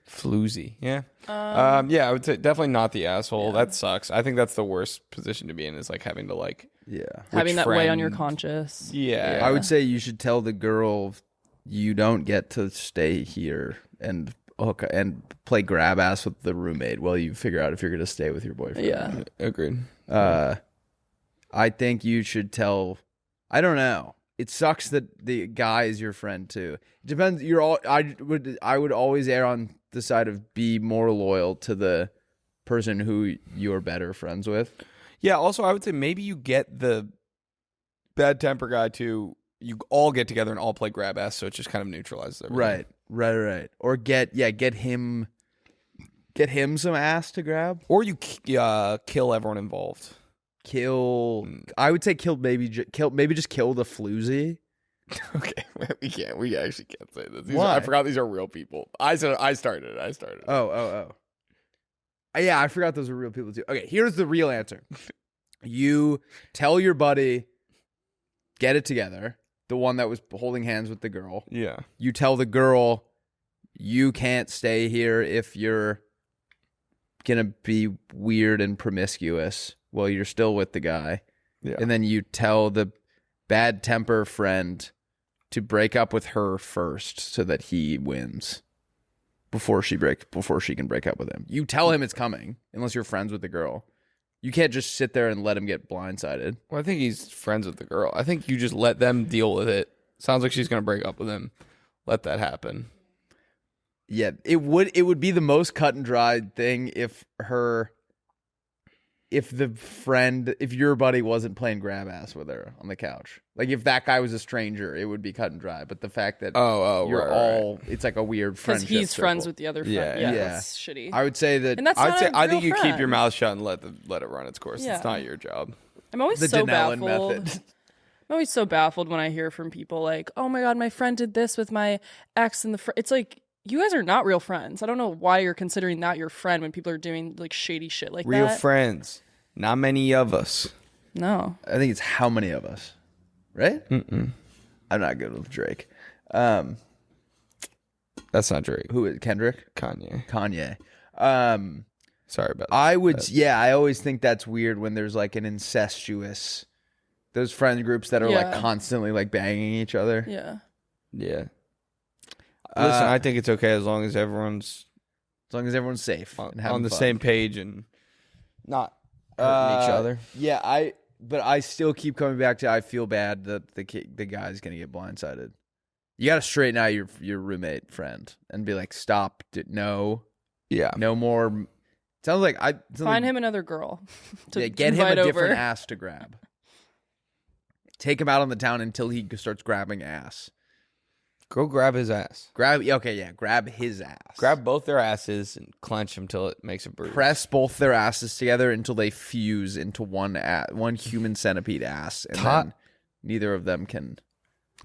Floozy, yeah. Yeah, I would say definitely not the asshole. Yeah. That sucks. I think that's the worst position to be in, is like having to like...
Yeah.
Having that weigh on your conscience.
Yeah.
I would say you should tell the girl you don't get to stay here and play grab ass with the roommate while you figure out if you're going to stay with your boyfriend.
Yeah.
Agreed.
I think you should tell... I don't know. It sucks that the guy is your friend too. It depends. I would always err on the side of be more loyal to the person who you're better friends with.
Yeah. Also, I would say maybe you get the bad temper guy too. You all get together and all play grab ass, so it just kind of neutralizes everything.
Right. Or get him some ass to grab.
Or you kill everyone involved.
I would say maybe just kill the floozy.
Okay, we actually can't say this.
Why?
I forgot these are real people. I started.
Oh. Yeah, I forgot those were real people too. Okay, here's the real answer. You tell your buddy, get it together, the one that was holding hands with the girl.
Yeah.
You tell the girl, you can't stay here if you're gonna be weird and promiscuous while you're still with the guy.
Yeah.
And then you tell the bad temper friend to break up with her first so that he wins before she can break up with him. You tell him it's coming unless you're friends with the girl. You can't just sit there and let him get blindsided.
Well, I think he's friends with the girl. I think you just let them deal with it. Sounds like she's going to break up with him. Let that happen.
Yeah, it would be the most cut and dried thing if your buddy wasn't playing grab ass with her on the couch. Like if that guy was a stranger, it would be cut and dry. But the fact that it's like a weird friendship.
Because he's
circle.
friends with the other friend.
Yeah.
That's shitty.
I would say that.
And that's
I think you
friend.
keep your mouth shut and let it run its course.
Yeah.
It's not your job.
I'm always
the
so
Denellen
baffled.
method.
I'm always so baffled when I hear from people like, "Oh my god, my friend did this with my ex," and it's like, you guys are not real friends. I don't know why you're considering that your friend when people are doing like shady shit like
Real
that.
friends. Not many of us.
No.
I think it's how many of us, right?
Mm-mm.
I'm not good with Drake.
That's not Drake.
Who is Kendrick?
Kanye. Sorry about that.
I always think that's weird when there's like an incestuous, those friend groups that are like constantly like banging each other.
Yeah.
Yeah. Listen, I think it's okay as long as everyone's
safe and
on the
fun.
same page and not hurting each other.
Yeah, but I still keep coming back to I feel bad that the guy's gonna get blindsided. You gotta straighten out your roommate friend and be like, stop, no more. Sounds like
find him another girl.
Get him a different ass to grab. Take him out on the town until he starts grabbing ass.
Go grab his ass.
Grab his ass.
Grab both their asses and clench them till it makes a bruise.
Press both their asses together until they fuse into one human centipede ass, and then neither of them can.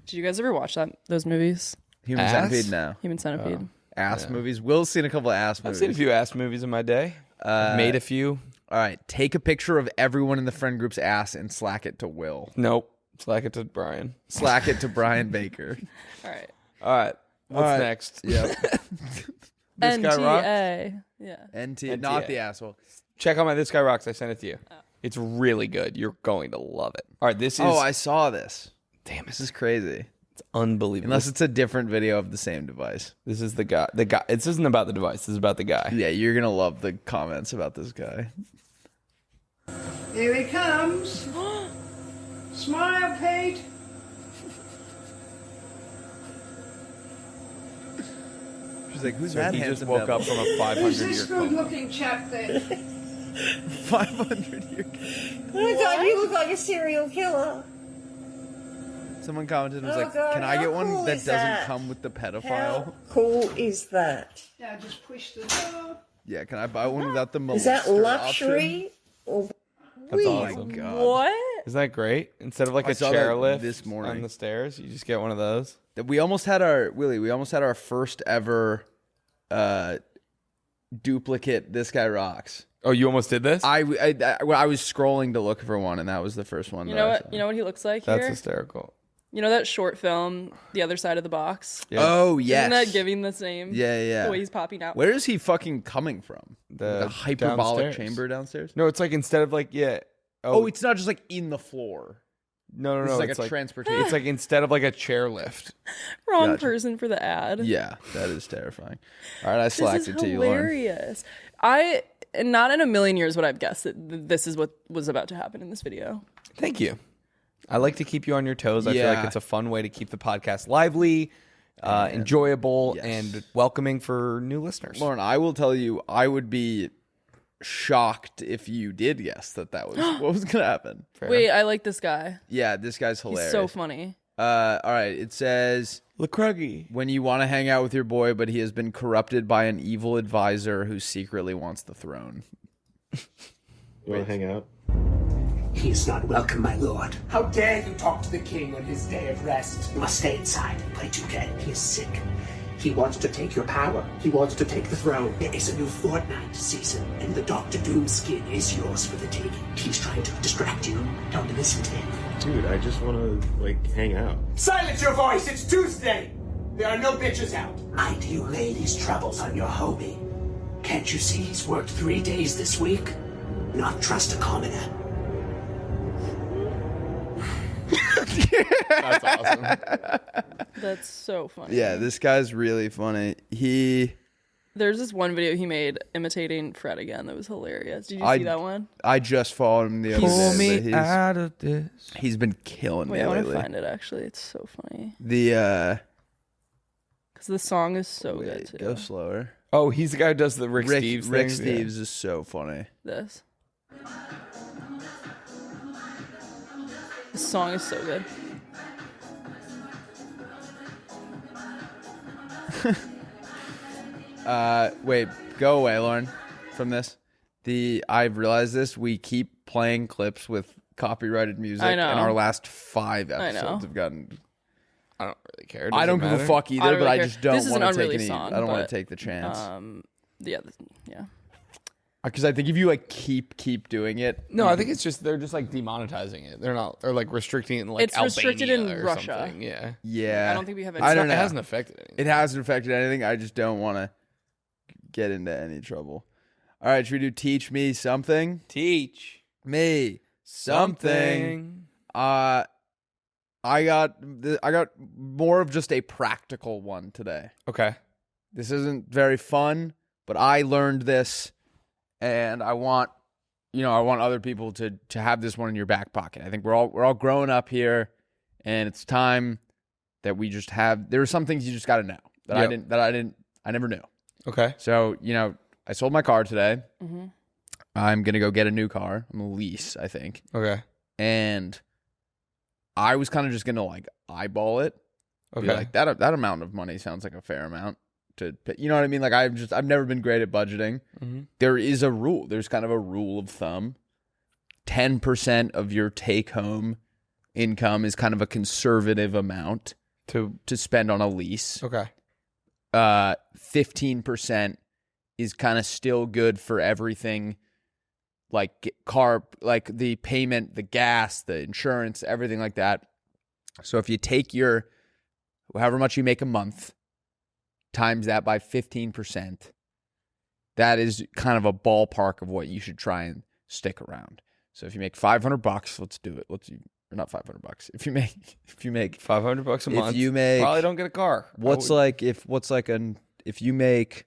Did you guys ever watch those movies?
Human centipede, no.
Human Centipede.
Ass movies. Will's seen a couple of ass movies.
I've seen a few ass movies in my day. I've made a few.
All right, take a picture of everyone in the friend group's ass and slack it to Will.
Nope. Slack it to Brian.
Slack it to Brian Baker.
All right.
All right. What's next?
Yep.
This Guy Rocks?
NTA. Yeah.
NT, not the asshole.
Check out my This Guy Rocks. I sent it to you. Oh. It's really good. You're going to love it. All right. This is.
Oh, I saw this.
Damn it.
This is crazy.
It's unbelievable.
Unless it's a different video of the same device.
This is the guy. The guy. This isn't about the device. This is about the guy.
Yeah, you're going to love the comments about this guy.
Here he comes. Smile, Pete.
She's like, who's
So
that
he
handsome
just woke
devil?
up from a
Who's
500-year
this
coma.
good-looking chap there?
500-year.
Oh my God, you look like a serial killer.
Someone commented and was
Oh,
like,
God,
can I
how
get one
cool
that
is
doesn't
that?
come with the pedophile?
How cool is that?
Now just push the door.
Yeah, can I buy one without the molester
Is that
option?
luxury? Or
That's awesome.
God.
What?
Isn't that great? Instead of like
I
a
saw
chair
that
lift
this morning.
on the stairs, you just get one of those.
We almost had our first ever duplicate This Guy Rocks.
Oh, you almost did this?
I was scrolling to look for one, and that was the first one.
You
that
know
I
what?
saw.
You know what he looks like
That's
here.
hysterical.
You know that short film, The Other Side of the Box.
Yeah.
Oh yes.
Isn't that giving the same?
Yeah.
The way he's popping out.
Where is he fucking coming from?
The
Like a hyperbolic
downstairs.
chamber downstairs.
No, it's like instead of like
Oh, it's not just like in the floor.
no.
This is like
it's
a transportation.
It's like instead of like a chair lift.
Wrong
Gotcha.
person for the ad.
Yeah, that is terrifying. All right, I slacked
This is
it to you, Lauren.
hilarious. Not in a million years would I have guessed that this is what was about to happen in this video.
Thank you. I like to keep you on your toes. I feel like
Yeah.
it's a fun way to keep the podcast lively, enjoyable,
Yes.
and welcoming for new listeners.
Lauren, I will tell you, I would be shocked if you did guess that was what was going to happen.
Wait, I like this guy.
Yeah, this guy's hilarious.
He's so funny.
All right, it says,
LaCruggy.
when you want to hang out with your boy, but he has been corrupted by an evil advisor who secretly wants the throne.
You want to hang out?
He is not welcome, my lord. How dare you talk to the king on his day of rest? You must stay inside and play 2K. He is sick. He wants to take your power. He wants to take the throne. There is a new Fortnite season, and the Doctor Doom skin is yours for the taking. He's trying to distract you. Don't listen to him.
Dude, I just want to, hang out.
Silence your voice! It's Tuesday! There are no bitches out. I do lay these troubles on your homie. Can't you see he's worked 3 days this week? Not trust a commoner.
That's awesome.
That's so funny.
Yeah, this guy's really funny.
There's this one video he made imitating Fred again that was hilarious. Did you see that one?
I just followed him the other
Pull
day.
me
but
out of this.
he's been killing
Wait,
me
I want to
lately.
find it actually. It's so funny.
The
Because the song is so good
wait,
too.
go slower.
Oh, he's the guy who does the Rick Steves
Rick
thing?
Steves is so funny.
This. The song is so good.
Wait, go away, Lauren, from this. I've realized this. We keep playing clips with copyrighted music,
I know.
and our last 5
know.
episodes have gotten.
I don't really care.
I don't give a fuck
I
either,
don't
but
really
I
care.
just don't
This is an
want to take
unreleased
any.
song,
I don't want
but,
to take the chance
Yeah.
because I think if you keep doing it,
No, I think it's just they're just like demonetizing it. They're not, or like restricting it in like
It's restricted in
Albania or
Russia.
something. Yeah,
yeah,
I don't think we have.
I don't know.
It hasn't affected anything.
It hasn't affected anything. I just don't want to get into any trouble. All right, should we do teach me something?
Teach
Me something. I got more of just a practical one today.
Okay.
This isn't very fun, but I learned this, and I want other people to have this one in your back pocket. I think we're all growing up here, and it's time that we just have. There are some things you just got to know that I never knew.
Okay.
So I sold my car today.
Mm-hmm.
I'm gonna go get a new car. I'm gonna lease, I think.
Okay.
And I was kind of just gonna like eyeball it.
Okay.
Be like that amount of money sounds like a fair amount to pay. You know what I mean? Like I've never been great at budgeting. There is a rule. There's kind of a rule of thumb. 10% of your take home income is kind of a conservative amount
To
spend on a lease.
okay.
15% is kind of still good for everything, like car, like the payment, the gas, the insurance, everything like that. So if you take your however much you make a month, times that by 15%, that is kind of a ballpark of what you should try and stick around. So if you make $500, let's do it. Or not $500. If you make
$500 a month.
if you make
probably don't get a car.
if you make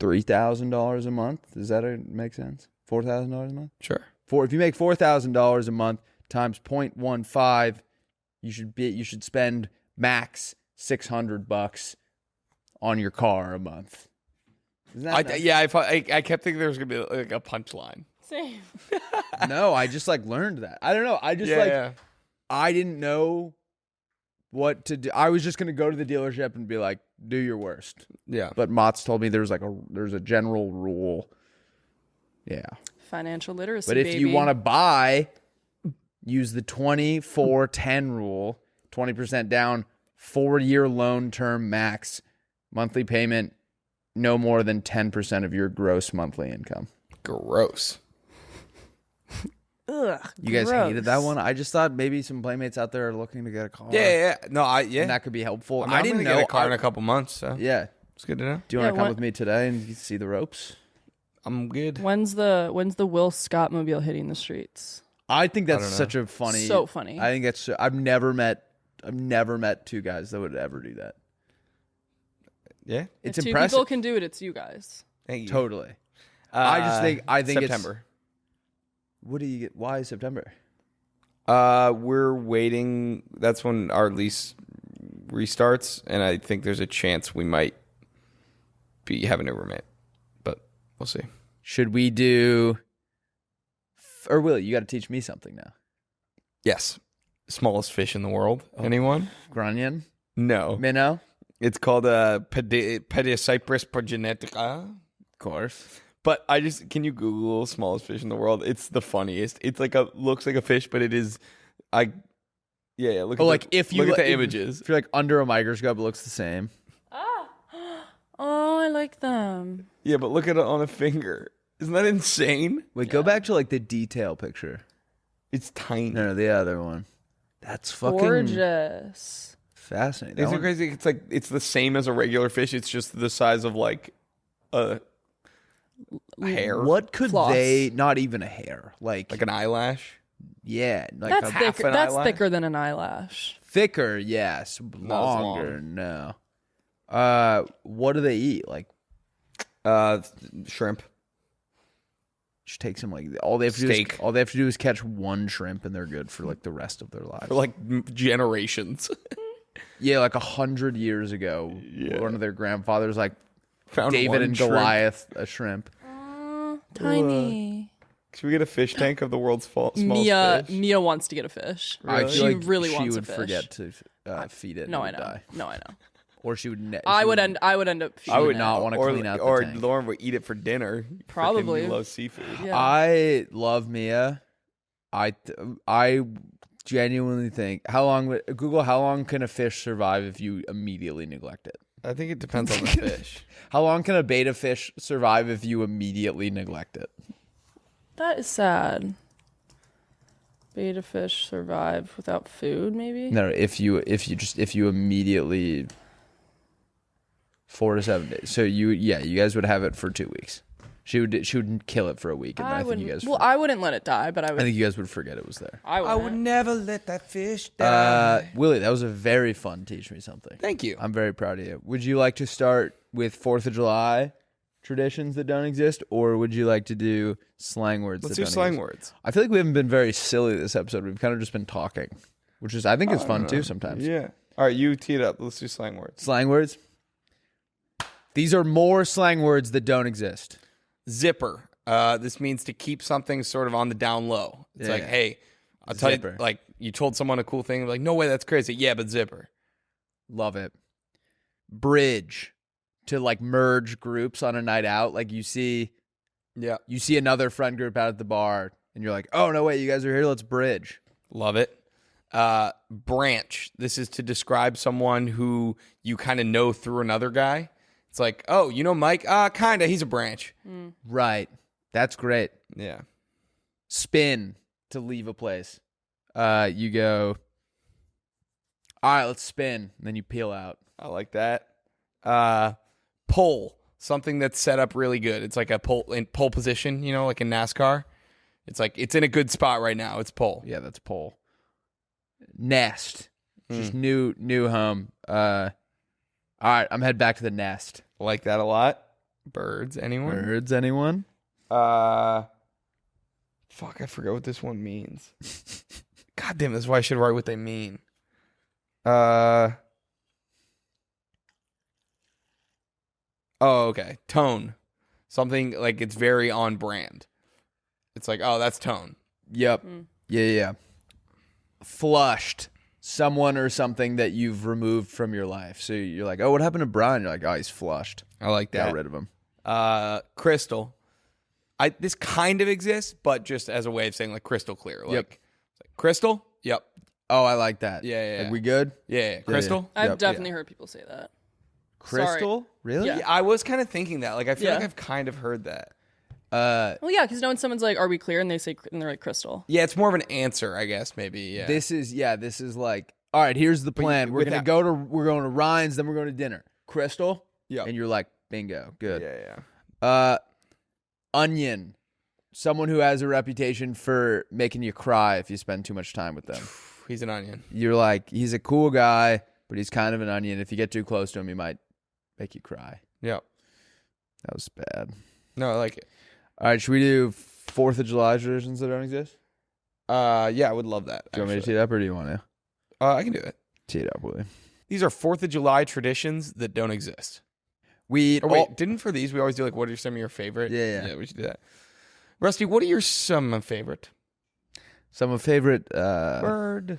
$3,000 a month, does that make sense? $4,000 a month?
Sure.
If you make $4,000 a month times 0.15, you should spend max $600 on your car a month. Isn't that nice?
I kept thinking there was gonna be like a punchline.
Same.
No, I just like learned that. I don't know. I just I didn't know what to do. I was just gonna go to the dealership and be like, do your worst.
Yeah.
But Mott's told me there's a general rule. Yeah.
Financial literacy.
But if you want to buy, use the 24-10 rule. 20% down, 4-year loan term max, monthly payment no more than 10% of your gross monthly income.
Gross.
Ugh,
You guys
gross.
hated that one? I just thought maybe some playmates out there are looking to get a car.
Yeah. No,
And that could be helpful.
I didn't know get a car in a couple months. So
Yeah.
it's good to know.
Do you want to come
what-
with me today and see the ropes?
I'm good.
When's the Will Scott mobile hitting the streets?
I think that's
don't know.
such a funny.
So funny.
I think that's. I've never met two guys that would ever do that.
Yeah.
It's
if two
impressive.
people can do it, it's you guys.
Thank you.
Totally. I think
September.
What do you get? Why September?
We're waiting. That's when our lease restarts, and I think there's a chance we might be having a roommate, but we'll see.
Should we do? Or Willie, you got to teach me something now.
Yes. Smallest fish in the world. Anyone?
Granian,
No.
minnow,
It's called Pediocyprus progenetica.
of course.
But can you Google smallest fish in the world? It's the funniest. It's looks like a fish, but it is, look at the images.
If you're like under a microscope, it looks the same.
Oh, I like them.
Yeah, but look at it on a finger. Isn't that insane?
Wait, go back to like the detail picture.
It's tiny.
No, the other one. That's fucking
Gorgeous.
fascinating.
Isn't
That
it
one-
crazy? It's the same as a regular fish. It's just the size of like a hair.
What could
Floss.
they? Not even a hair. Like
Like an eyelash?
yeah, like
That's
half
thicker.
an
That's
eyelash?
thicker than an eyelash.
thicker. Yes, longer. No. What do they eat? Like,
Shrimp.
just takes them like all they have to
Steak.
do is catch one shrimp and they're good for like the rest of their lives.
For like generations.
Yeah, like 100 years ago, one of their grandfathers like
Found
David
one
and
shrimp.
Goliath a shrimp.
Tiny.
Should we get a fish tank of the world's smallest fish?
Mia wants to get a fish.
I
She
feel like
really
she
wants
would
a fish.
forget to feed it.
No,
and
I
it would
know.
die.
No, I know.
Or she would.
I would end up.
I would
feeding
not
it.
want to clean out the
or
tank.
Lauren would eat it for dinner.
Probably.
Freaking loves seafood.
Yeah.
I love Mia. I genuinely think how long can a fish survive if you immediately neglect it?
I think it depends on the fish.
How long can a beta fish survive if you immediately neglect it?
That is sad. Beta fish survive without food, maybe?
No, if you immediately 4 to 7 days. So you guys would have it for 2 weeks. She would kill it for a week, and I think you guys.
I wouldn't let it die, but I would.
I think you guys would forget it was there.
I would
never let that fish die.
Willie, that was a very fun Teach Me Something.
Thank you.
I'm very proud of you. Would you like to start with 4th of July traditions that don't exist, or would you like to do slang words?
Let's
that
do
don't
slang
exist?
words.
I feel like we haven't been very silly this episode. We've kind of just been talking, which is I think is fun too sometimes.
Yeah. All right, you tee it up. Let's do slang words.
Slang words. These are more slang words that don't exist.
Zipper. This means to keep something sort of on the down low. It's
Yeah.
like, hey, I'll tell
Zipper.
you, like, you told someone a cool thing, like, no way, that's crazy. Yeah, but zipper.
Love it. Bridge. To like merge groups on a night out. Like you see another friend group out at the bar and you're like, oh no, wait, you guys are here, let's bridge.
Love it. Branch. This is to describe someone who you kind of know through another guy. It's like, oh, you know Mike? Kinda, he's a branch.
Right. That's great.
Yeah.
Spin. To leave a place. You go, all right, let's spin. And then you peel out.
I like that. Pole. Something that's set up really good. It's like a pole position, you know, like in NASCAR. It's like, it's in a good spot right now. It's pole.
Yeah, that's pole. Nest. Just new home. All right, I'm headed back to the nest.
I like that a lot. Birds. Anyone?
Birds, anyone?
Fuck, I forgot what this one means. God damn, that's why I should write what they mean. Oh, okay. Tone. Something like it's very on brand. It's like, oh, that's tone.
Yep. Yeah. Flushed. Someone or something that you've removed from your life. So you're like, oh, what happened to Brian? You're like, oh, he's flushed.
I like that.
Got rid of him.
Crystal. This kind of exists, but just as a way of saying like crystal clear. Like,
Yep.
it's like, crystal? Yep.
Oh, I like that.
Yeah.
Like, we good?
Yeah. Crystal?
I've
Yep.
definitely heard people say that.
Crystal? Really?
Yeah.
Yeah, I was kind of thinking that. Like, I feel
Yeah.
like I've kind of heard that.
Well, yeah, because when someone's like, "Are we clear?" and they say, and they're like, "Crystal."
Yeah, it's more of an answer, I guess. Maybe. Yeah.
This is like, all right, here's the plan. We're going to Ryan's, then we're going to dinner. Crystal?
Yep.
And you're like, bingo. Good.
Yeah.
Onion. Someone who has a reputation for making you cry if you spend too much time with them.
He's an onion.
You're like, he's a cool guy, but he's kind of an onion. If you get too close to him, he might make you cry.
Yep.
That was bad.
No, I like it.
All right, should we do 4th of July traditions that don't exist?
Yeah, I would love that.
Do you want me to tee it up, or do you want to?
I can do it.
Tee it up, Willie.
These are 4th of July traditions that don't exist.
We
Didn't for these we always do like what are some of your favorite?
Yeah.
We should do that. Rusty, what are your some favorite?
Some favorite
Bird,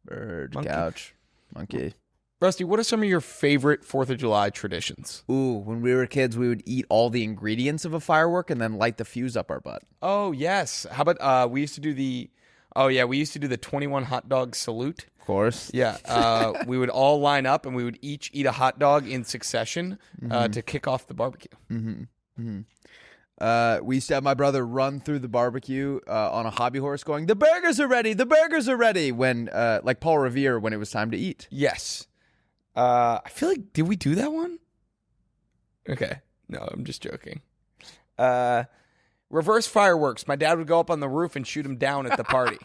monkey.
couch,
monkey.
Rusty, what are some of your favorite 4th of July traditions?
Ooh, when we were kids, we would eat all the ingredients of a firework and then light the fuse up our butt.
Oh yes. How about we used to do the 21 hot dog salute.
Of course.
Yeah. We would all line up and we would each eat a hot dog in succession to kick off the barbecue.
We used to have my brother run through the barbecue on a hobby horse going, the burgers are ready, the burgers are ready, when, like Paul Revere, when it was time to eat.
Yes. I feel like, did we do that one? Okay. No, I'm just joking. Reverse fireworks. My dad would go up on the roof and shoot them down at the party.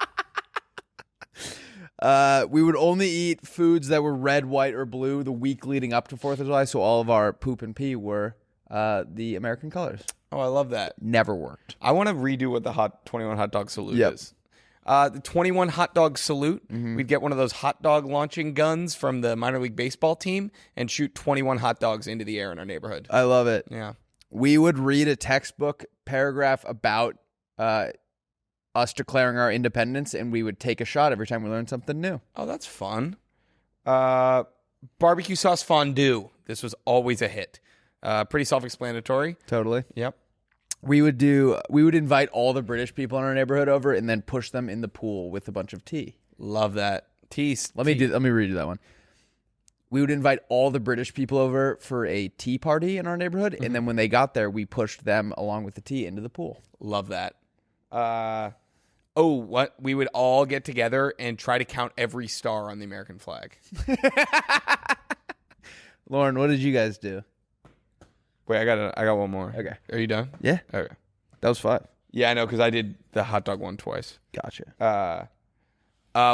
We would only eat foods that were red, white, or blue the week leading up to 4th of July, so all of our poop and pee were the American colors.
Oh, I love that.
Never worked.
I want to redo what the 21 hot dog salute
Yep.
is. The 21 hot dog salute, we'd get one of those hot dog launching guns from the minor league baseball team and shoot 21 hot dogs into the air in our neighborhood.
I love it.
Yeah.
We would read a textbook paragraph about us declaring our independence, and we would take a shot every time we learned something new.
Oh, that's fun. Barbecue sauce fondue. This was always a hit. Pretty self-explanatory.
Totally.
Yep.
We would invite all the British people in our neighborhood over and then push them in the pool with a bunch of tea.
Love that. Tease.
Let me read you that one. We would invite all the British people over for a tea party in our neighborhood, and then when they got there, we pushed them along with the tea into the pool.
Love that. We would all get together and try to count every star on the American flag.
Lauren, what did you guys do?
Wait, I got one more.
Okay.
Are you done?
Yeah.
Okay.
That was 5.
Yeah, I know, because I did the hot dog one twice.
Gotcha.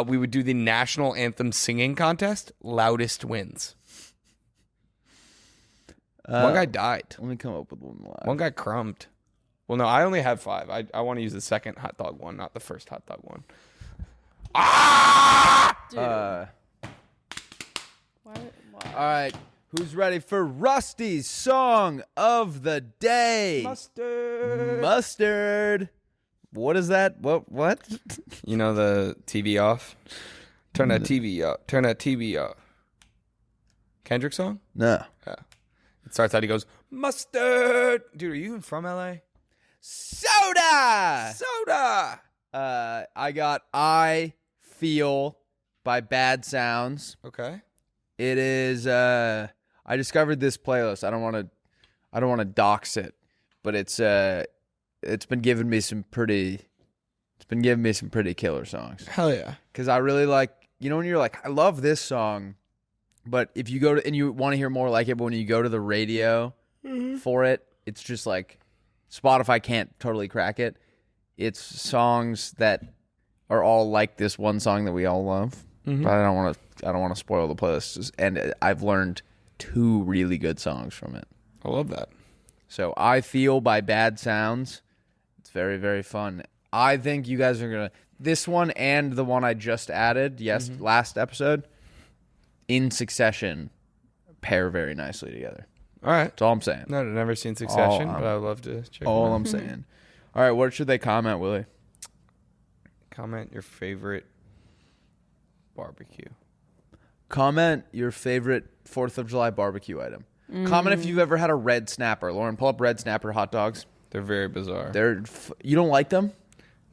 We would do the national anthem singing contest. Loudest wins. One guy died.
Let me come up with one last.
One guy crumped. Well, no, I only have 5. I want to use the second hot dog one, not the first hot dog one.
Dude. Why?
All right. Who's ready for Rusty's song of the day?
Mustard.
Mustard. What is that? What?
You know the TV off? Turn that TV off. Turn that TV off. Kendrick song?
No.
It starts out, he goes, mustard. Dude, are you even from LA?
Soda.
Soda.
I got I Feel by Bad Sounds.
Okay.
It is I discovered this playlist. I don't want to dox it, but it's been giving me some pretty killer songs.
Hell yeah.
Cuz I really like, when you're like, I love this song, but if you go to and you want to hear more like it, but when you go to the radio for it, it's just like Spotify can't totally crack it. It's songs that are all like this one song that we all love. But I don't want to spoil the playlist. And I've learned 2 really good songs from it.
I love that.
So I Feel by Bad Sounds. It's very, very fun. I think you guys are going to... This one and the one I just added, last episode, in succession, pair very nicely together.
All right.
That's all I'm saying.
No, I've never seen Succession, but I'd love to check it out.
All I'm saying. All right, what should they comment, Willie?
Comment your favorite barbecue.
Comment your favorite 4th of July barbecue item. Comment if you've ever had a red snapper. Lauren, pull up red snapper hot dogs.
They're very bizarre.
You don't like them?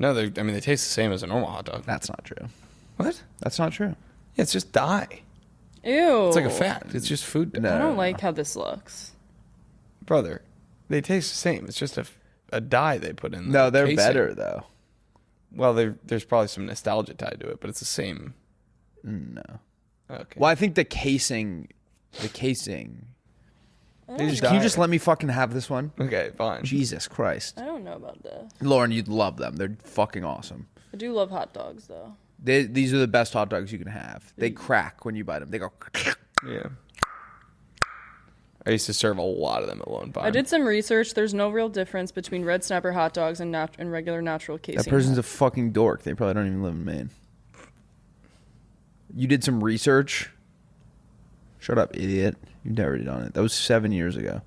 No, they taste the same as a normal hot dog.
That's not true.
What?
That's not true.
Yeah, it's just dye.
Ew.
It's like a fact. It's just food dye.
I don't like how this looks.
Brother, they taste the same. It's just a dye they put in.
No, they're
casing.
better, though.
Well, there's probably some nostalgia tied to it, but it's the same.
No.
Okay.
Well, I think the casing. Can you
dye.
just let me fucking have this one?
Okay, fine.
Jesus Christ.
I don't know about this.
Lauren, you'd love them. They're fucking awesome.
I do love hot dogs, though.
These are the best hot dogs you can have. They crack when you bite them. They go...
Yeah. I used to serve a lot of them at Lone Pine.
I did some research. There's no real difference between red snapper hot dogs and regular natural casing.
That person's a fucking dork. They probably don't even live in Maine. You did some research? Shut up, idiot. You've never done it. That was 7 years ago.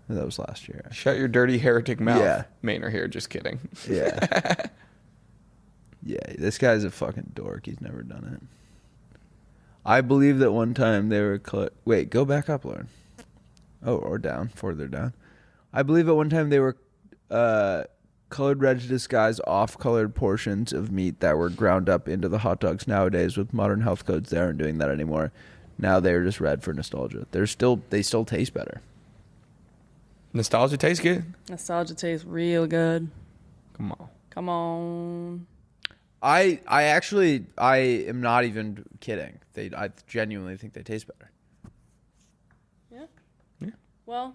That was last year.
Shut your dirty heretic mouth.
Yeah.
Mainer here, just kidding.
Yeah. Yeah, this guy's a fucking dork. He's never done it. I believe that one time they were... Wait, go back up, Lauren. Oh, or down. Further down. I believe at one time they were colored red to disguise off-colored portions of meat that were ground up into the hot dogs. Nowadays, with modern health codes, they aren't doing that anymore. Now they're just red for nostalgia. They still taste better.
Nostalgia tastes good.
Nostalgia tastes real good.
Come on.
Come on.
I am not even kidding. I genuinely think they taste better.
Yeah. Well,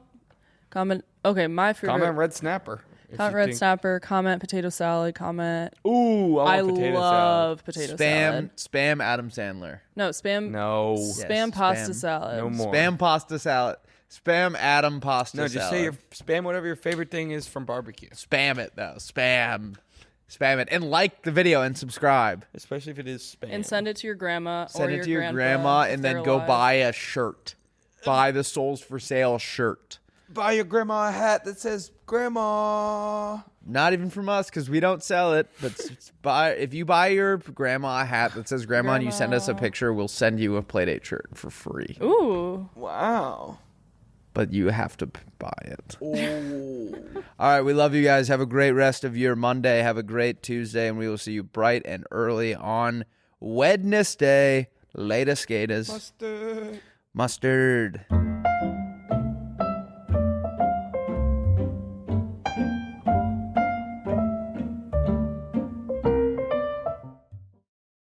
comment. Okay, my favorite.
Comment red snapper.
Comment red snapper. Comment potato salad. Comment.
Ooh, I want potato
love potato salad.
Spam Adam Sandler.
No, spam.
No.
Spam
Yes,
pasta
spam.
salad.
No more.
Spam pasta salad. Spam Adam pasta
No,
salad.
just say spam whatever your favorite thing is from barbecue.
Spam it, though. Spam it. And like the video and subscribe.
Especially if it is spam.
And send it to your grandma
Send
or
it to your
grandpa
grandma
if
and
they're
then go
alive.
buy a shirt. Buy the Souls for Sale shirt.
Buy your grandma a hat that says grandma.
Not even from us because we don't sell it. But if you buy your grandma a hat that says grandma and you send us a picture, we'll send you a Playdate shirt for free.
Ooh.
Wow.
But you have to buy it. All right, we love you guys. Have a great rest of your Monday. Have a great Tuesday, and we will see you bright and early on Wednesday. Later, skaters.
Mustard.
Mustard.